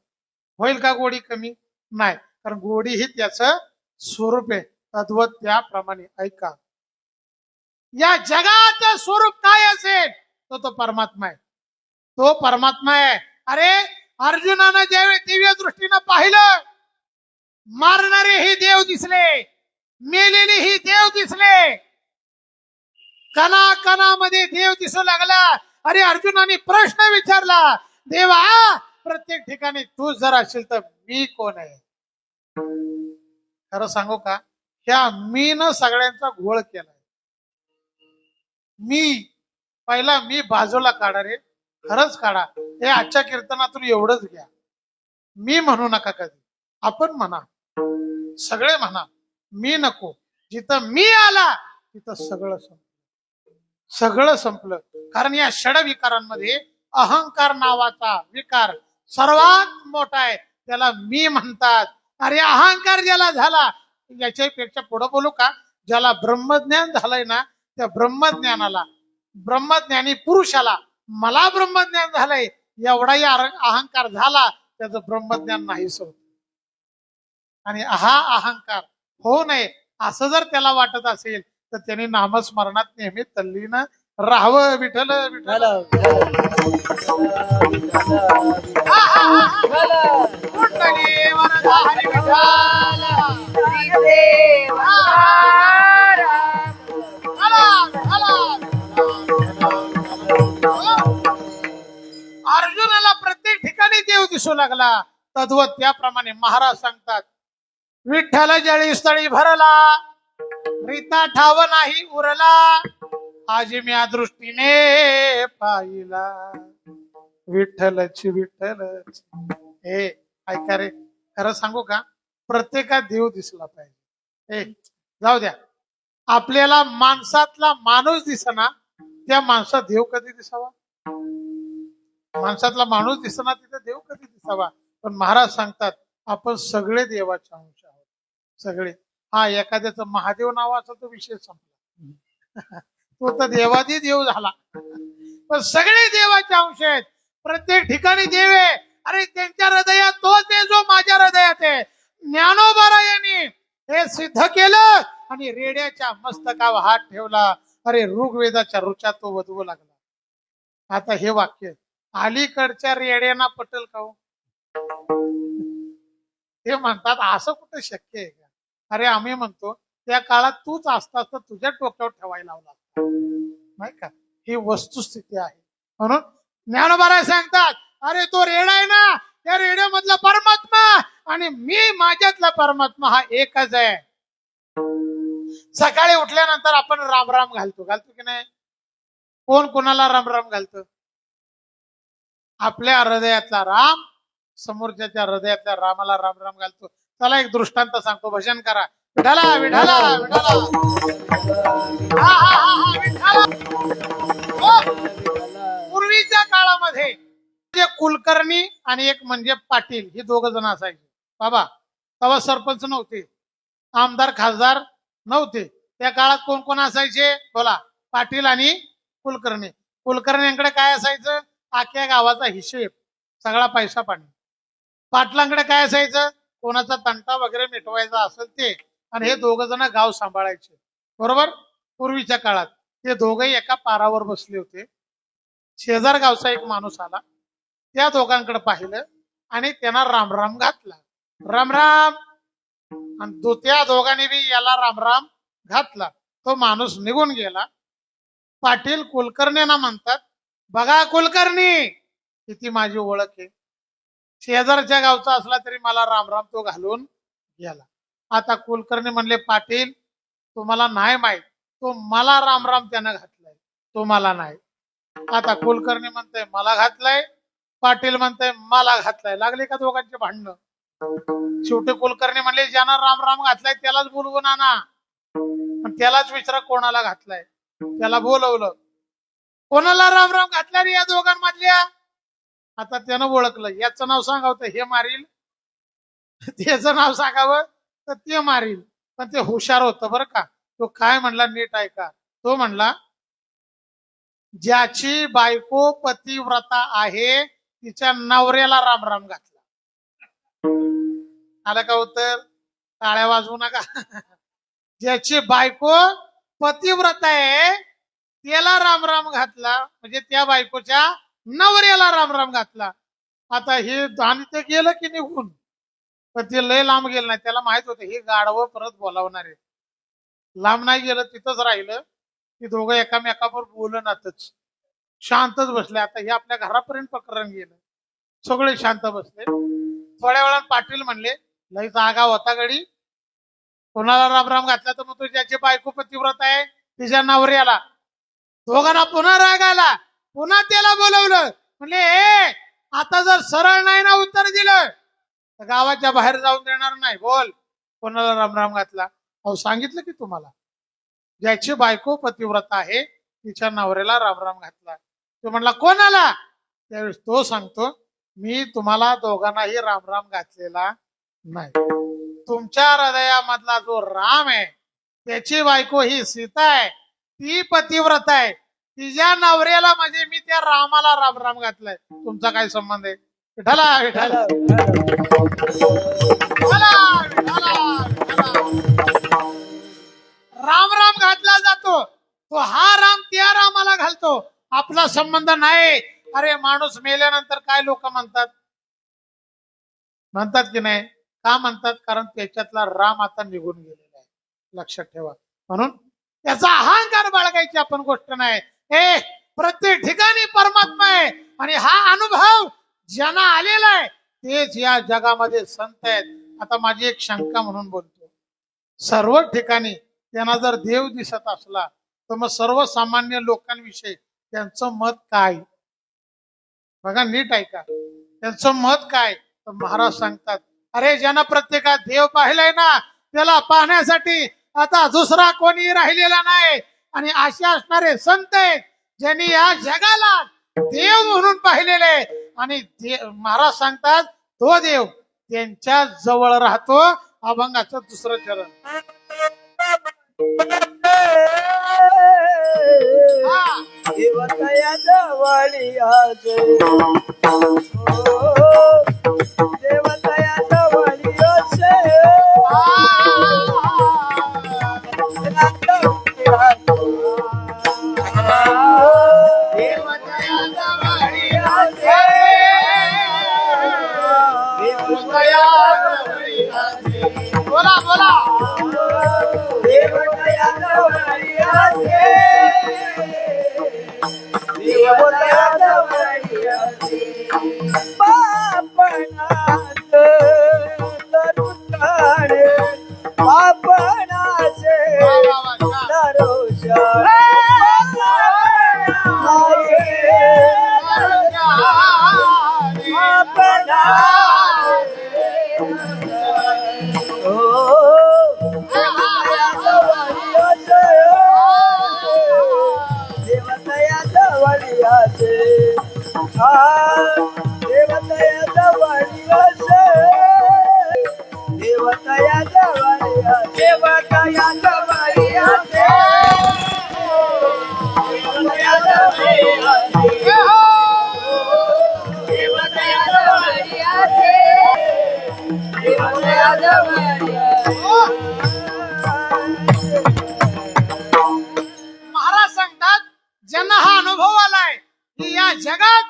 होईल का गोडी कमी? नाही, कारण गोडी ही त्याचं स्वरूप आहे. तद्वत त्याप्रमाणे ऐका, या जगाचं स्वरूप काय असेल तो परमात्मा आहे. तो परमात्मा आहे. अरे अर्जुनानं ज्यावेळी दिव्य दृष्टीनं पाहिलं, मारणारे ही देव दिसले, मेलेले ही देव दिसले, कणा कणामध्ये देव दिसू लागला. अरे अर्जुनाने प्रश्न विचारला, देवा प्रत्येक ठिकाणी तू जर असेल तर मी कोण आहे? खरं सांगू का, ह्या मीनं सगळ्यांचा घोळ केलाय. मी बाजूला काढा रे, खरंच काढा. हे आजच्या कीर्तनातून एवढंच घ्या. मी म्हणू नका कधी, आपण म्हणा, सगळे म्हणा. मी नको. जिथं मी आला तिथं सगळं संपलं, सगळं संपलं. कारण या षड विकारांमध्ये अहंकार नावाचा विकार सर्वात मोठा आहे, त्याला मी म्हणतात. अरे अहंकार ज्याला झाला, याच्यापेक्षा पुढे बोलू का, ज्याला ब्रह्मज्ञान झालंय ना, त्या ब्रह्मज्ञानाला, ब्रह्मज्ञानी पुरुषाला मला ब्रह्मज्ञान झालंय एवढाही अहंकार झाला, त्याचं ब्रह्मज्ञान नाहीच होत. आणि हा अहंकार होऊ नये असं जर त्याला वाटत असेल तर त्याने नामस्मरणात नेहमी तल्लीन राहावं. विठ्ठल विठ्ठल कुंडली वरदा हरी विठ्ठल. अर्जुनाला प्रत्येक ठिकाणी देव दिसू लागला. तद्वत त्याप्रमाणे महाराज सांगतात, विठ्ठल जळी स्थळी भरला, रीता ठाव नाही उरला, आज मी या दृष्टीने पाहिला, विठ्ठलची विठ्ठलच. हे ऐका रे, खरं सांगू का, प्रत्येकात देव दिसला पाहिजे. जाऊ द्या, आपल्याला माणसातला माणूस दिसना, त्या माणसात देव कधी दिसावा? माणसातला माणूस दिसना, तिथे देव कधी दिसावा? पण महाराज सांगतात, आपण सगळे देवाचे अंश आहोत, सगळे. हा, एखाद्याचं महादेव नावाचा तो विषय संपला, तो तर देवादी देव झाला. पण सगळे देवाचे अंश आहेत, प्रत्येक ठिकाणी देव आहे. अरे त्यांच्या हृदयात तोच आहे जो माझ्या हृदयात आहे. ज्ञानोबारायांनी हे सिद्ध केलं आणि रेड्याच्या मस्तकावर हात ठेवला. अरे ऋग्वेदाच्या रुचात तो वधवू लागला. आता हे वाक्य अलीकडच्या रेड्यांना पटेल का हो? ते म्हणतात असं कुठं शक्य आहे का? अरे आम्ही म्हणतो त्या काळात तूच असतास तर तुझ्या डोक्यावर ठेवायला लावला, नाही का? ही वस्तुस्थिती आहे. म्हणून ज्ञानोबा सांगतात, अरे तो रेडा आहे ना, त्या रेड्यामधला परमात्मा आणि मी माझ्यातला परमात्मा हा एकच आहे. सकाळी उठल्यानंतर आपण राम राम घालतो की नाही? कोण कोणाला राम राम घालतो? आपल्या हृदयातला राम समोरच्या हृदयातल्या रामाला राम राम घालतो. चला एक दृष्टांत सांगतो, भजन करा. विठाला विठाला विठाला, हा हा हा विठाला. पूर्वीच्या काळामध्ये जे कुलकर्णी आणि एक म्हणजे पाटील, ही दोघ जण असायचे. बाबा तेव्हा सरपंच नव्हते, आमदार खासदार नव्हते. त्या काळात कोण कोण असायचे बोला? पाटील आणि कुलकर्णी. कुलकर्ण्यांकडे काय असायचं? आख्या गावाचा हिशेब, सगळा पैसा पाणी. पाटलांकडे काय असायचं? कोणाचा तंटा वगैरे मिटवायचा असेल ते. आणि हे दोघ जण गाव सांभाळायचे. बरोबर? पूर्वीच्या काळात ते दोघही एका पारावर बसले होते. शेजार गावचा एक माणूस आला, त्या दोघांकडे पाहिलं आणि त्यांना राम राम घातला. राम राम. आणि त्या दोघांनी बी याला राम राम घातला. तो माणूस निघून गेला. पाटील कुलकर्णींना म्हणतात, बघा कुलकर्णी, किती माझी ओळख आहे. शेजारच्या गावचा असला तरी मला राम राम तो घालून गेला. आता कुलकर्णी म्हणले, पाटील तुम्हाला नाही माहित, तो मला राम राम त्यानं घातलाय, तुम्हाला नाही. आता कुलकर्णी म्हणते मला घातलाय, पाटील म्हणते मला घातलाय. लागले का दोघांचे भांडणं? शेवटी कुलकर्णी म्हणले, ज्यानं राम राम घातलाय त्यालाच बोलवून आणा, त्यालाच विचारा कोणाला घातलाय. त्याला बोलवलं. कोणाला राम राम घातला रे या दोघांमधल्या? आता त्यानं ओळखलं, याचं नाव सांगावं तर हे मारील, त्याचं नाव सांगावं तर ते मारील. पण ते हुशार होतं बरं का. तो काय म्हणला नीट ऐका. तो म्हणला, ज्याची बायको पतिव्रता आहे तिच्या नवऱ्याला राम राम घातला. आलं का उत्तर? टाळ्या वाजवू नका. ज्याची बायको पतिव्रता आहे त्याला राम राम घातला, म्हणजे त्या बायकोच्या नवऱ्याला राम राम घातला. आता हे आणि ते गेलं की निघून, पण ते लय लांब गेलं नाही. त्याला माहित होतं हे गाढवं परत बोलावणार आहे. लांब नाही गेलं, तिथंच राहिलं. ती दोघं एकामेकावर बोलणातच शांतच बसले. आता हे आपल्या घरापर्यंत प्रकरण गेलं, सगळे शांत बसले. थोड्या वेळात पाटील म्हणले, लय जागा होता गडी, कोणाला राम राम घातला? तर मग तो ज्याची बायको पतिव्रत आहे तिच्या नवऱ्याला. दोघांना पुन्हा राग आला, पुन्हा त्याला बोलवलं. म्हणले, आता जर सरळ नाही ना उत्तर दिलं तर गावाच्या बाहेर जाऊन देणार नाही. बोल, कोणाला राम राम घातला? अहो सांगितलं की तुम्हाला, ज्याची बायको पतिव्रता आहे तिच्या नवऱ्याला राम राम घातला. तो म्हणला कोणाला? त्यावेळेस तो सांगतो, मी तुम्हाला दोघांनाही राम राम घातलेला नाही. तुमच्या हृदयामधला जो राम आहे त्याची बायको ही सीता आहे, ती पतिव्रता आहे. तिच्या नवऱ्याला म्हणजे मी त्या रामाला राम राम घातलाय. तुमचा काय संबंध आहे? विठाला विठाला राम राम घातला जातो, तो हा राम त्या रामाला घालतो, आपला संबंध नाही. अरे माणूस मेल्यानंतर काय लोक म्हणतात की नाही? का म्हणतात? कारण त्याच्यातला राम आता निघून गेलेला आहे. लक्षात ठेवा. म्हणून त्याचा अहंकार बाळगायची आपण गोष्ट नाही. प्रत्येक ठिकाणी परमात्मा आहे आणि हा अनुभव ज्यांना आलेला आहे तेच या जगामध्ये संत आहेत. आता माझी एक शंका म्हणून बोलतो, सर्व ठिकाणी त्यांना जर देव दिसत असला तर मग सर्वसामान्य लोकांविषयी त्यांचं मत काय? बघा नीट ऐका, त्यांचं मत काय? तर महाराज सांगतात, अरे ज्यांना प्रत्येकात देव पाहिलाय ना त्याला पाहण्यासाठी आता दुसरा कोणी राहिलेला नाही. आणि असे असणारे संत आहेत ज्यांनी या जगाला देव म्हणून पाहिलेले. आणि महाराज सांगतात तो देव त्यांच्या जवळ राहतो. अभंगाचं दुसरं चरण. देवतया जवळी आज, देवतया जवळी असे, बोला बोला. महाराज सांगतात ज्यांना हा अनुभव आलाय की या जगात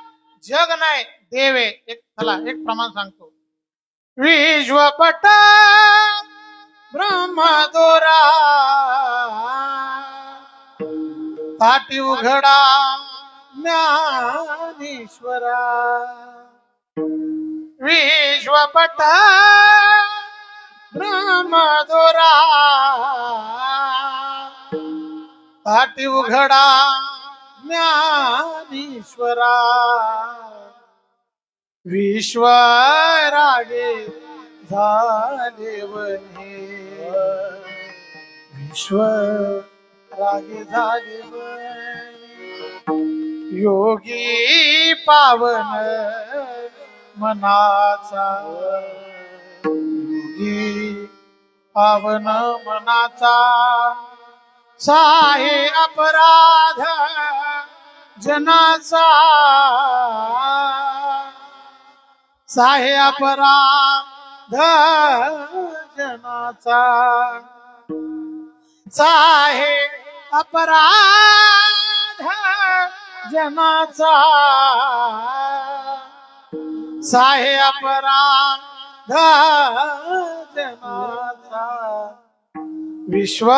जग नाही देव आहे. एक प्रमाण सांगतो. विश्वपट ब्रह्मदोरा ताटी उघडा ज्ञानेश्वरा. विश्वपट ब्रह्मदोरा ताटी उघडा ज्ञानेश्वरा. विश्व रागे झाले वने विश्व रागे झाले वने. योगी पावन मनाचा योगी पावन मनाचा. साहे अपराध जनाचा साहे अपराध जनाचा. साहे अपराध जनाचा साहे अपराध जनाचा. विश्व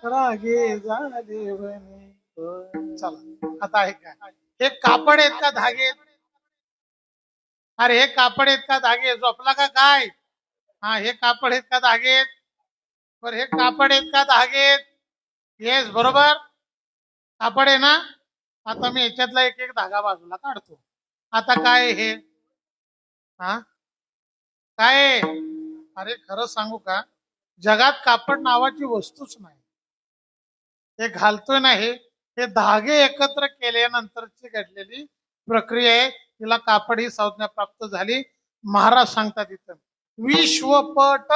रागे झाले वने. चला आता आहे काय हे कापड आहेत का धागे? अरे हे कापड आहेत का धागे? झोपला का काय? हा हे कापड आहेत का धागे? पर हे कापड आहेत का धागे? येस बरोबर कापड आहे ना. आता मी याच्यातला एक एक धागा बाजूला काढतो. आता काय हे हा काय? अरे खरं सांगू का जगात कापड नावाची वस्तूच नाही. हे घालतोय ना हे धागे एकत्र केल्यानंतरची घडलेली प्रक्रिया आहे. तिला कापड ही संज्ञा प्राप्त झाली. महाराज सांगतात इथं विश्वपट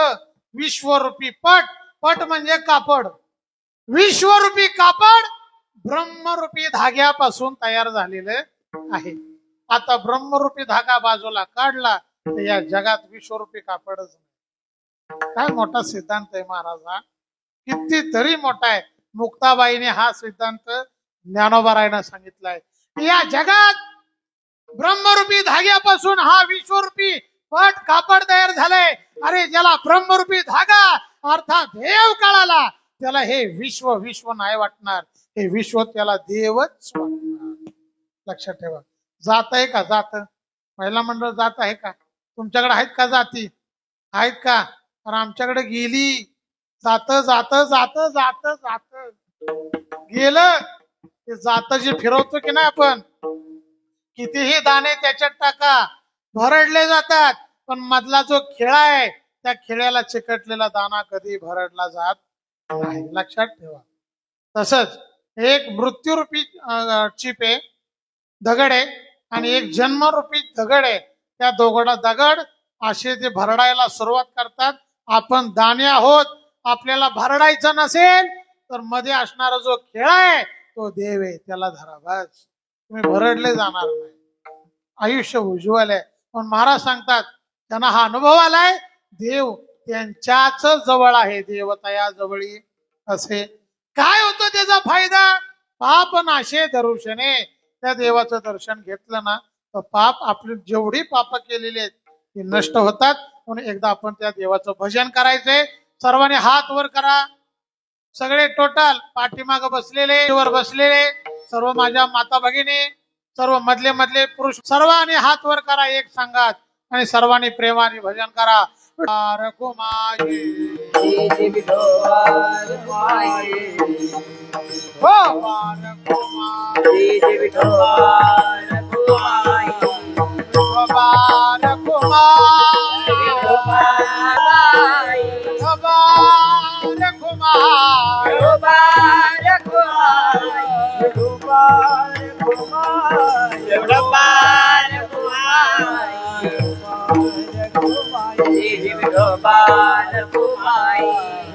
विश्वरूपी पट. पट म्हणजे कापड. विश्वरूपी कापड ब्रह्मरूपी धाग्यापासून तयार झालेलं आहे. आता ब्रह्मरूपी धागा बाजूला काढला तर या जगात विश्वरूपी कापडच नाही. काय मोठा सिद्धांत आहे महाराजा. कितीतरी मोठा आहे. मुक्ताबाईने हा सिद्धांत ज्ञानोबारायनं सांगितलाय. या जगात ब्रह्मरूपी धाग्यापासून हा विश्वरूपी पट कापड तयार झालंय. अरे ज्याला ब्रह्मरूपी धागा अर्थात देव कळाला त्याला हे विश्व विश्व नाही वाटणार. हे विश्व त्याला देवच वाटणार. लक्षात ठेवा. जात आहे का? जात महिला मंडळ जात आहे का? तुमच्याकडे आहेत का जाती? आहेत का? तर आमच्याकडे गेली. जात जात जात जात जात गेलं ते जात जे फिरवतो की नाही आपण कितीही दाणे त्याच्यात टाका भरडले जातात. पण मधला जो खेळा आहे त्या खेळ्याला चिकटलेला दाना कधी भरडला जात नाही. लक्षात ठेवा. तसंच एक मृत्यूरूपी चिप आहे दगड आहे आणि एक जन्मरूपी दगड आहे. त्या दोघांना दगड असे ते भरडायला सुरुवात करतात. आपण दाणे आहोत. आपल्याला भरडायचं नसेल तर मध्ये असणारा जो खेळा आहे तो देव आहे. त्याला धरा बस. तुम्ही भरडले जाणार नाही. आयुष्य उज्ज्वल आहे. पण महाराज सांगतात त्यांना हा अनुभव आलाय देव त्यांच्याच जवळ आहे. देवतया जवळी असे. काय होतं त्याचा फायदा? पाप नाशे दर्शने. त्या देवाचं दर्शन घेतलं ना तर पाप आपली जेवढी पाप केलेली आहेत ती नष्ट होतात. म्हणून एकदा आपण त्या देवाचं भजन करायचंय. सर्वांनी हात वर करा. सगळे टोटल पाठीमाग बसलेले वर बसलेले सर्व माझ्या माता भगिनी सर्व मधले मधले पुरुष सर्वांनी हात वर करा एक संघात आणि सर्वांनी प्रेमाने भजन करा. रघुमाई हो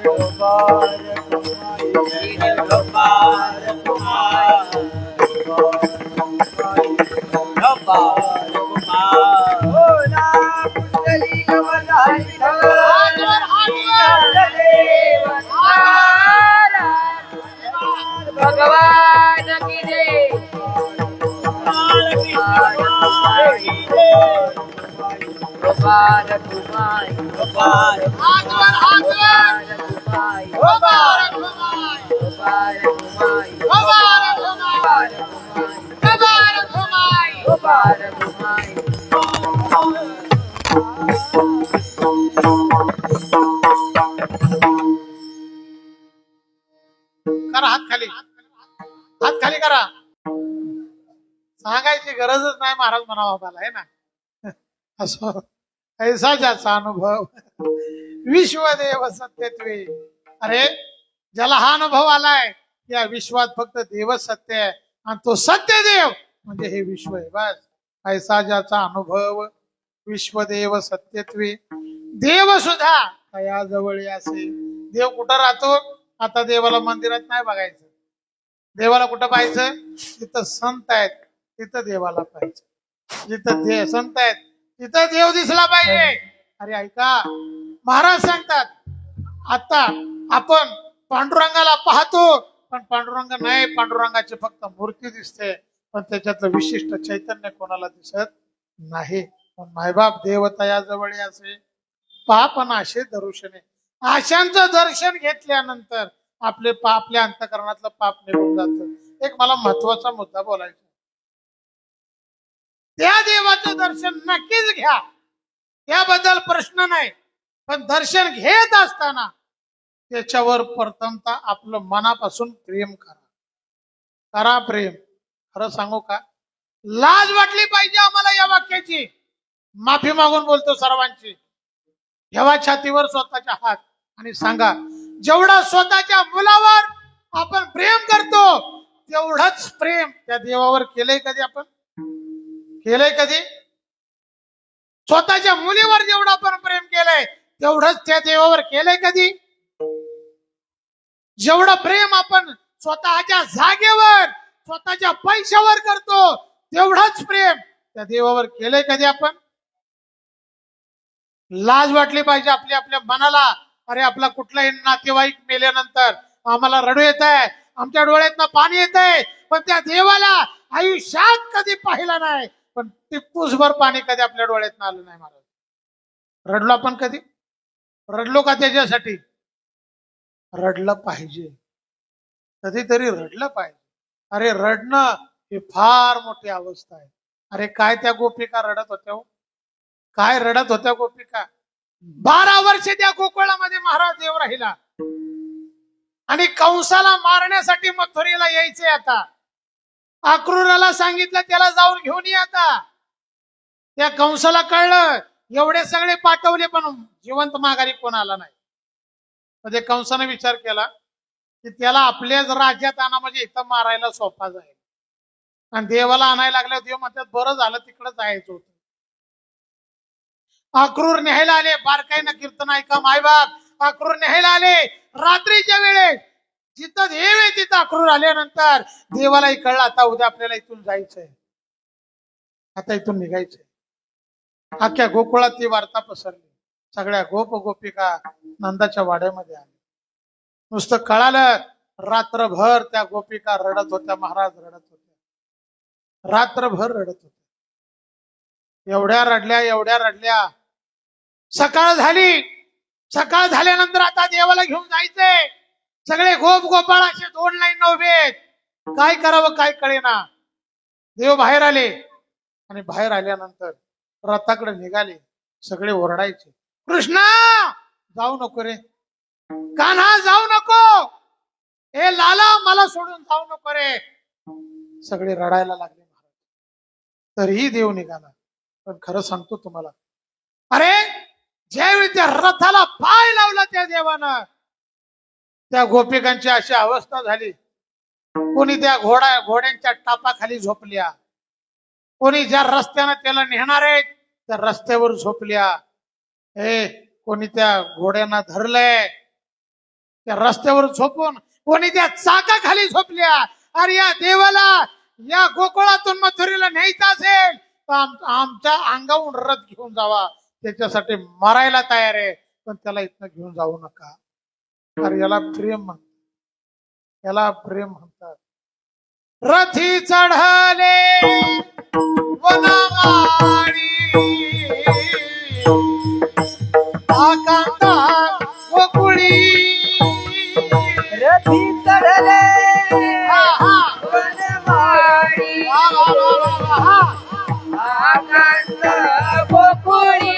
भगवान की जय गोपाल कुमार गोपाल हात वर कुमार मुबारक हुमाय गोपाल कुमार मुबारक हुमाय मुबारक हुमाय गोपाल कुमार करा हात खाली करा. सांगायची गरजच नाही महाराज म्हणावा मला आहे ना. असो ऐसा ज्याचा अनुभव विश्वदेव सत्यत्वे. अरे ज्याला हा अनुभव आलाय या विश्वात फक्त देवच सत्य आहे आणि तो सत्य देव म्हणजे हे विश्व आहे. बस ऐसा ज्याचा अनुभव विश्वदेव सत्यत्वे. देव सुद्धा तया जवळ असे. देव कुठं राहतो? आता देवाला मंदिरात नाही बघायचं. देवाला कुठं पाहायचं? जिथं संत आहेत तिथं देवाला पाहायचं. जिथं संत आहेत तिथं देव दिसला पाहिजे. अरे ऐका महाराज सांगतात आता आपण पांडुरंगाला पाहतो पण पांडुरंग नाही. पांडुरंगाची फक्त मूर्ती दिसते पण त्याच्यातलं विशिष्ट चैतन्य कोणाला दिसत नाही. मायबाप देवतया जवळ असे पाप नाशे दर्शने. आशांचं दर्शन घेतल्यानंतर आपल्या अंतकरणातलं पाप निघून जातं. एक मला महत्वाचा मुद्दा बोलायचा. त्या देवाचं दर्शन नक्कीच घ्या त्याबद्दल प्रश्न नाही. पण दर्शन घेत असताना त्याच्यावर प्रथमतः आपलं मनापासून प्रेम करा प्रेम. खरं सांगू का लाज वाटली पाहिजे आम्हाला या वाक्याची. माफी मागून बोलतो सर्वांची. ठेवा छातीवर स्वतःच्या हात आणि सांगा जेवढा स्वतःच्या मुलावर आपण प्रेम करतो तेवढंच प्रेम त्या देवावर केलंय कधी आपण? केलंय कधी? स्वतःच्या मुलीवर जेवढं आपण प्रेम केलंय तेवढंच त्या देवावर केलंय कधी? जेवढं प्रेम आपण स्वतःच्या जागेवर स्वतःच्या पैशावर करतो तेवढंच प्रेम त्या देवावर केलंय कधी आपण? लाज वाटली पाहिजे आपल्या मनाला. अरे आपला कुठलाही नातेवाईक मेल्यानंतर आम्हाला रडू येत आहे, आमच्या डोळ्यातनं पाणी येत आहे, पण त्या देवाला आयुष्यात कधी पाहिलं नाही. पण टिप्पूसभर पाणी कधी आपल्या डोळ्यातनं आलं नाही. महाराज रडलो आपण कधी? रडलो का त्याच्यासाठी? रडलं पाहिजे. कधीतरी रडलं पाहिजे. अरे रडणं ही फार मोठी अवस्था आहे. अरे काय त्या गोपिका रडत होत्या? काय रडत होत्या गोपिका? 12 वर्ष त्या गोकुळामध्ये महाराज देव राहिला आणि कंसाला मारण्यासाठी मथुरेला यायचे. आता अक्रूराला सांगितलं त्याला जाऊन घेऊन ये. आता त्या कंसाला कळलं एवढे सगळे पाठवले पण जिवंत माघारी कोण आला नाही. म्हणजे कंसाने विचार केला की त्याला आपल्याच राज्यात आणा म्हणजे इथं मारायला सोपा जाईल. आणि देवाला आणायला लागल्या देव म्हणतात बरं झालं तिकडं जायचं होतं. अक्रूर न्यायला आले. बारकाईनं कीर्तन ऐका मायबाप. अक्रूर न्यायला आले रात्रीच्या वेळेस. जिथं देव आहे तिथं अक्रूर आल्यानंतर देवालाही कळलं आता उद्या आपल्याला इथून जायचंय, आता इथून निघायचंय. अख्ख्या गोकुळात ती वार्ता पसरली. सगळ्या गोपिका नंदाच्या वाड्यामध्ये आल्या. नुसतं कळालं रात्रभर त्या गोपिका रडत होत्या. महाराज रडत होत्या. रात्रभर रडत होत्या. एवढ्या रडल्या. सकाळ झाली. सकाळ झाल्यानंतर आता देवाला घेऊन जायचंय. सगळे गोपाळ असे 2 लाईन उभे आहेत. काय करावं काय कळेना. देव बाहेर आले आणि बाहेर आल्यानंतर रथाकडे निघाले. सगळे ओरडायचे कृष्णा जाऊ नको रे, कान्हा जाऊ नको, ए लाला मला सोडून जाऊ नको रे. सगळे रडायला लागले. तरीही देव निघाला. पण खरं सांगतो तुम्हाला, अरे ज्यावेळी त्या रथाला पाय लावला त्या देवानं त्या गोपिकांची अशी अवस्था झाली. कोणी त्या घोड्यांच्या टापाखाली झोपल्या, कोणी ज्या रस्त्यानं त्याला नेणार आहेत त्या रस्त्यावर झोपल्या, कोणी त्या घोड्यांना धरलंय, त्या रस्त्यावर झोपून कोणी त्या चाकाखाली झोपल्या. अरे या देवाला या गोकुळातून मथुरीला न्यायचं असेल तर आमच्या अंगावरून रथ घेऊन जावा, त्याच्यासाठी मरायला तयार आहे, पण त्याला इथनं घेऊन जाऊ नका. अरे याला प्रेम म्हणतात, याला प्रेम म्हणतात. रथी चढले वनमाळी आकांता गोकुळी रथी चढले वनमाळी आकांत गोकुळी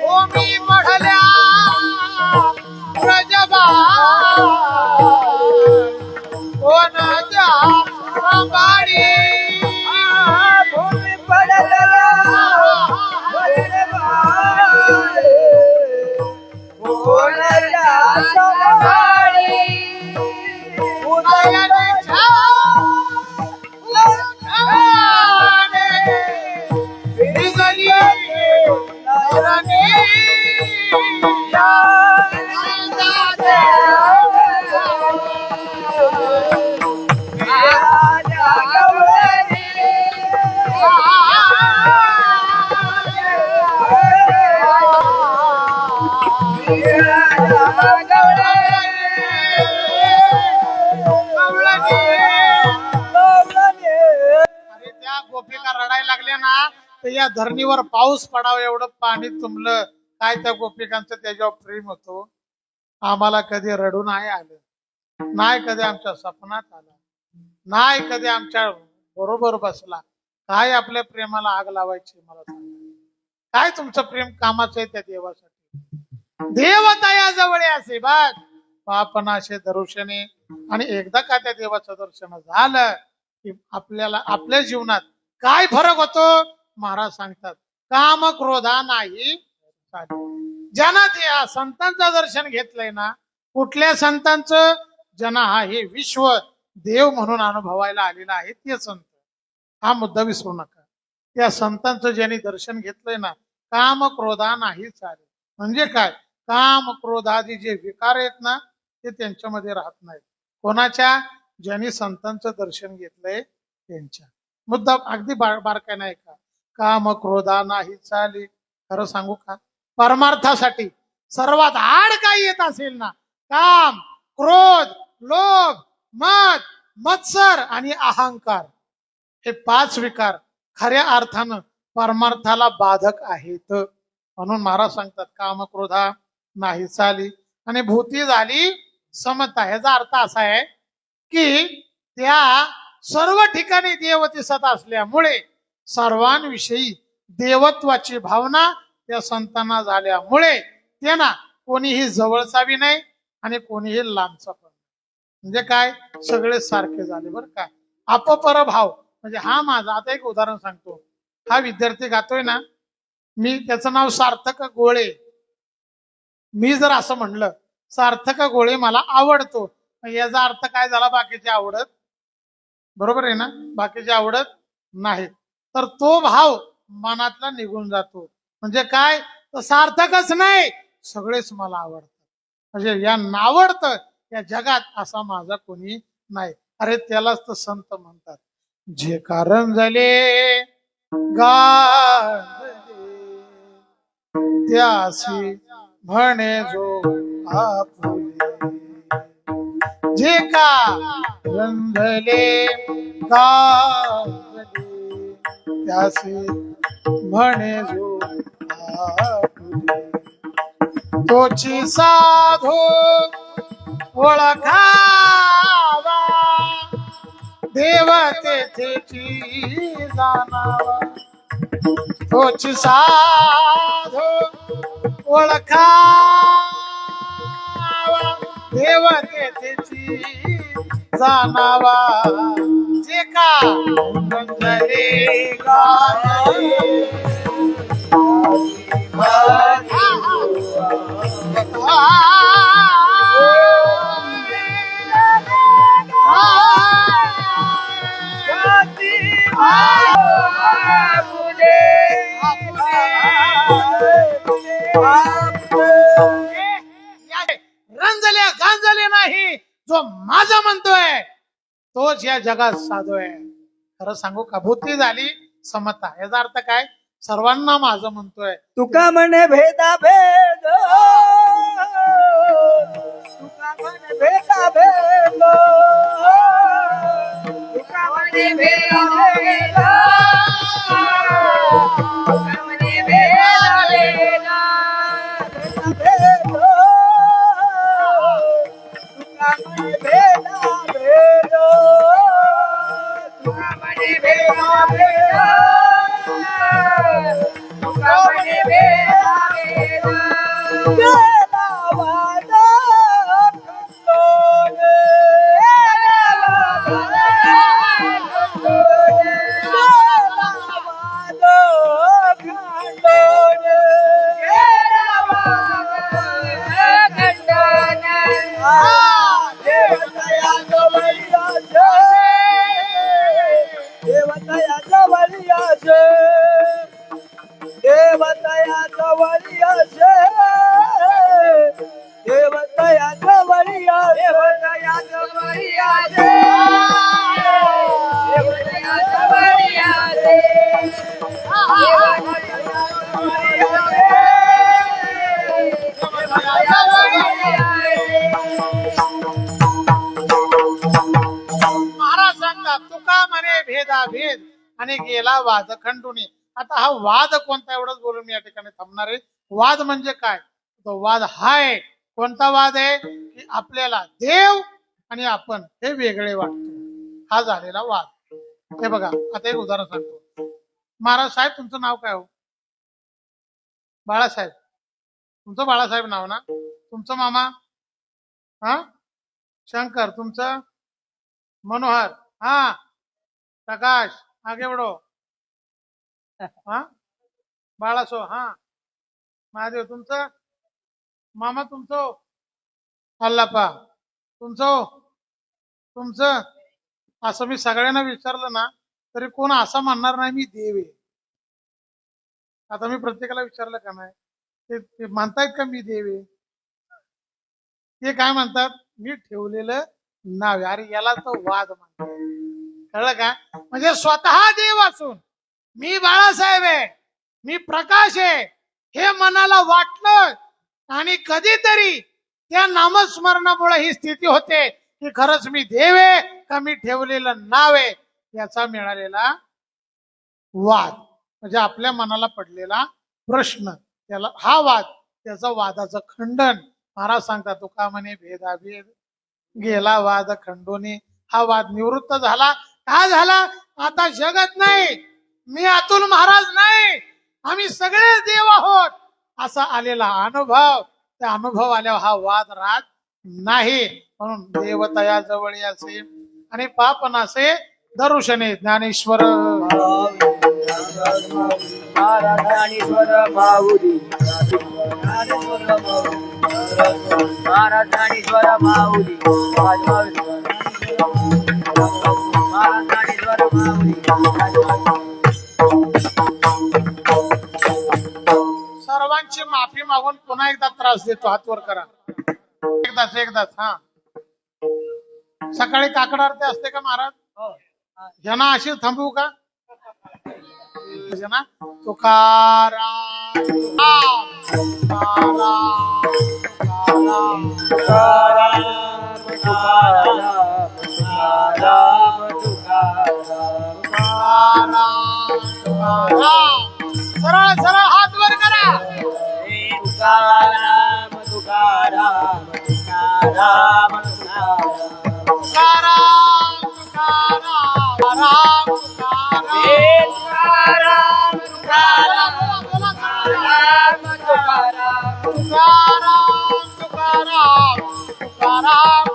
ओमी मढल्या ब्रजबा कोणाच्या सांभाळी भूमी पडलेला कोणाच्या सांभाळी उदयाने भिजली नयने अरे त्या गोपिका रडायला लागल्या ना तर या धरणीवर पाऊस पडावा एवढं पाणी तुंबलं. काय त्या गोपिकांचं त्याच्यावर प्रेम होतो. आम्हाला कधी रडू नाही आलं, नाही कधी आमच्या स्वप्नात आलं, नाही कधी आमच्या बरोबर बसला. काय आपल्या प्रेमाला आग लावायची मला सांगा. काय तुमचं प्रेम कामाचं आहे त्या देवासाठी. देवता या जवळ असे बघ पापनाशे दर्शने. आणि एकदा का त्या देवाचं दर्शन झालं की आपल्याला आपल्या जीवनात काय फरक होतो महाराज सांगतात. काम क्रोधा नाही चाले. ज्यानं त्या संतांचं दर्शन घेतलंय ना, कुठल्या संतांचं, ज्यांना हा हे विश्व देव म्हणून अनुभवायला आलेला आहे ते संत. हा मुद्दा विसरू नका. त्या संतांचं ज्यांनी दर्शन घेतलंय ना, काम क्रोधा नाही चाले. म्हणजे काय, काम क्रोधादी जे विकार आहेत ना ते त्यांच्यामध्ये राहत नाहीत. कोणाच्या, ज्यांनी संतांचं दर्शन घेतलंय त्यांच्या. मुद्दा अगदी बारकाय नाही का. काम क्रोधा नाही चाले. खरं सांगू का, परमार्थासाठी सर्वात आड काय येत असेल ना, काम, क्रोध, लोभ, मद, मत्सर आणि अहंकार, हे 5 विकार खऱ्या अर्थानं परमार्थाला बाधक आहेत. म्हणून महाराज सांगतात काम क्रोधा नाही चाली आणि भूती झाली समता. ह्याचा अर्थ असा आहे की त्या सर्व ठिकाणी देव दिसत असल्यामुळे सर्वांविषयी देवत्वाची भावना त्या संतांना झाल्यामुळे त्यांना कोणीही जवळचा बी नाही आणि कोणीही लांबचा पण. म्हणजे काय, सगळे सारखे झाले बरं का. अपपर भाव म्हणजे हा माझा. आता एक उदाहरण सांगतो. हा विद्यार्थी गातोय ना, मी त्याचं नाव सार्थक गोळे. मी जर असं म्हणलं सार्थक गोळे मला आवडतो, याचा अर्थ काय झाला, बाकीचे आवडत, बरोबर आहे ना, बाकीचे आवडत नाहीत. तर तो भाव मनातला निघून जातो. म्हणजे काय, तर सार्थकच नाही, सगळेच मला आवडतात. म्हणजे या नावडतं या जगात असा माझा कोणी नाही. अरे त्यालाच तर संत म्हणतात. जे कारण झाले गाजले त्यासी म्हणे जो आपुले. जे का रंधले गाजले त्यासी म्हणे जो आपुले. तोची साधो ओळखावा देव तेथेची जाणावा. तोची साधो ओळखावा देव तेथेची जाणावा. जे का रंगले गाजले जो माझं म्हणतोय तोच या जगात साधू आहे. खरं सांगू का, बुद्धी झाली समता. याचा अर्थ काय, सर्वांना माझं म्हणतोय. तुका म्हणे भेदा भेद, तुका म्हणे भेदा भेद, तुका म्हणे भेदा भेद, तुका म्हणे भेदा भेद, तुका म्हणे भेदा भेद, तुका म्हणे भेदा भेद, तुका म्हणे भेदा भेद. गेला वाद खंडोन, गेला वाद खंडोन, गेला वाद खंडोन, गेला वाद खंडोन. देवतया जवळीयाचे, देवतया जवळीयाचे, देवतया जवळीयाचे, देवतया जवळीया, देवतया जवळीयाचे, देवतया जवळीयाचे, महाराज सांगतात तुका म्हणे भेदाभेद आणि गेला वाद खंडून. आता हा वाद कोणता, एवढंच बोलून मी या ठिकाणी थांबणार आहे. वाद म्हणजे काय, तो वाद हा आहे. कोणता वाद आहे, की आपल्याला देव आणि आपण हे वेगळे वाटतो, हा झालेला वाद. हे बघा, आता एक उदाहरण सांगतो. महाराज साहेब, तुमचं नाव काय हो? बाळासाहेब. तुमचं बाळासाहेब नाव ना? तुमचं मामा? हा, शंकर. तुमचं मनोहर. हा, प्रकाश. आगे बढो. हा, बाळासो. हा, महादेव. तुमचं मामा? तुमचं अल्लापा. तुमचं तुमचं असं मी सगळ्यांना विचारलं ना तरी कोण असं म्हणणार नाही मी देव आहे. आता मी प्रत्येकाला विचारलं का नाही, ते म्हणतायत का मी देव आहे? ते काय म्हणतात, मी ठेवलेलं नाव आहे. अरे याला तो वाद म्हणतात, कळलं का? म्हणजे स्वतः देव असून मी बाळासाहेब आहे, मी प्रकाश आहे, हे मनाला वाटलं आणि कधीतरी त्या नामस्मरणामुळे ही स्थिती होते की खरंच मी देव आहे का मी ठेवलेलं नाव आहे, याचा मिळालेला वाद. म्हणजे आपल्या मनाला पडलेला प्रश्न, त्याला हा वाद, त्याचं वादाचं खंडन. महाराज सांगतात तुका म्हणे भेदाभेद गेला वाद खंडोनी. हा वाद निवृत्त झाला. का झाला? आता जगत नाही, मी अतुल महाराज नाही, आम्ही सगळे देव आहोत असा आलेला अनुभव. त्या अनुभव आल्यावर हा वाद राहत नाही. म्हणून देवतया जवळ असे आणि पाप नासे दरुशने. ज्ञानेश्वर महाराजानेश्वर माऊली, महाराजानेश्वर माऊली, महाराजानेश्वर माऊली. सर्वांची माफी मागून पुन्हा एकदा त्रास देतो. हात वर करा. एकदाच. हा, सकाळी काकड आरती असते का महाराज? जना अशी थांबवू का? जना तुकाराम तुकाराम तुकाराम सरळ सरळ हात वर करा. तुकाराम तुकाराम तुकाराम तुकाराम तुकाराम तुकाराम राम तुकाराम तुकाराम तुकाराम तुकाराम तुकाराम तुकाराम तुकाराम तुकाराम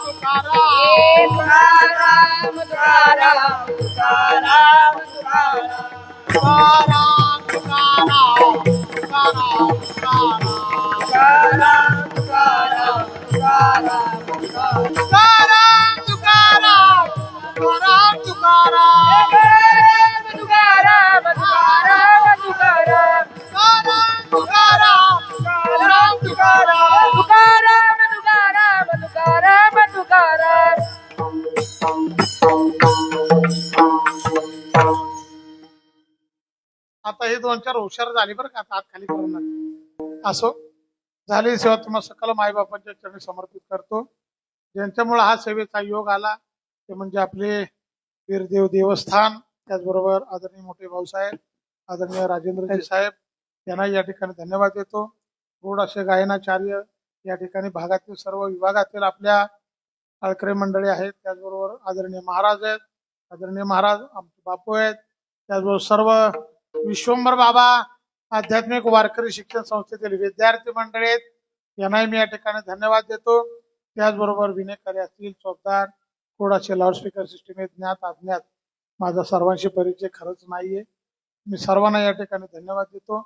तुकाराम तुकाराम तुकाराम तुकाराम तुकाराम आता हे दोन चार हुशार झाली बरं का, आता हात खाली करून नका. असो झाली सेवा तुम्हा सकल माईबापांच्या चरणी समर्पित करतो. ज्यांच्यामुळे हा सेवेचा योग आला ते म्हणजे आपले वीरदेव देवस्थान, त्याचबरोबर आदरणीय मोठे भाऊसाहेब, आदरणीय राजेंद्रजी साहेब यांना या ठिकाणी धन्यवाद देतो. गोड असे गायनाचार्य या ठिकाणी भागातील सर्व विभागातील आपल्या आळकरे मंडळी आहेत, त्याचबरोबर आदरणीय महाराज आहेत, आदरणीय महाराज आमचे बापू आहेत, त्याचबरोबर सर्व विश्वंभर बाबा आध्यात्मिक वारकरी शिक्षण संस्थेतील विद्यार्थी मंडळी आहेत, यांनाही मी या ठिकाणी धन्यवाद देतो. त्याचबरोबर विनेकरी असतील, चौकदार, कोडाचे लाऊडस्पीकर सिस्टीम आहे, ज्ञात अज्ञात माझा सर्वांशी परिचय खरंच नाहीये. मी सर्वांना या ठिकाणी धन्यवाद देतो.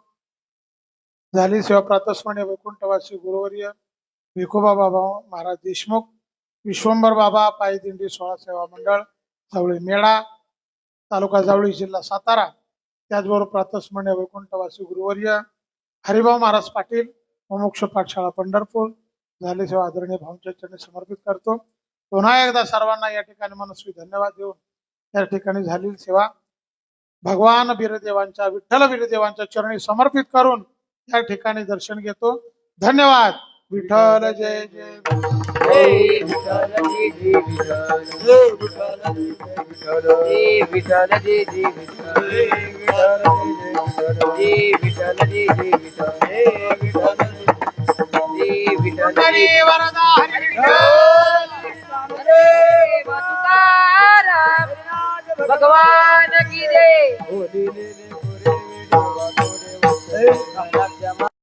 झाली सेवा प्रातस्मरणीय वैकुंठवासी गुरुवर्य भिकोबा बाबा महाराज देशमुख, विश्वंभर बाबा पायदिंडी सोहळा सेवा मंडळ, सावळी मेळा, तालुका जावळी, जिल्हा सातारा. त्याचबरोबर प्रातस्मरणीय वैकुंठवासी गुरुवर्य हरिभाऊ महाराज पाटील, मोक्ष पाठशाळा पंढरपूर. झाली सेवा आदरणीय भाऊंच्या चरणी समर्पित करतो. पुन्हा एकदा सर्वांना या ठिकाणी मनस्वी धन्यवाद देऊन या ठिकाणी झालेली सेवा भगवान वीरदेवांच्या, विठ्ठल वीरदेवांच्या चरणी समर्पित करून या ठिकाणी दर्शन घेतो. धन्यवाद. विठ्ठल जय जय. जय विठ्ठल जय जय विठ्ठल, जय विठ्ठल जय जय विठ्ठल, जय विठ्ठल जय जय विठ्ठल, जय विठ्ठल जय विठ्ठल हरी वरदा हरी विठ्ठल. जय तुकाराम भगवान की जय.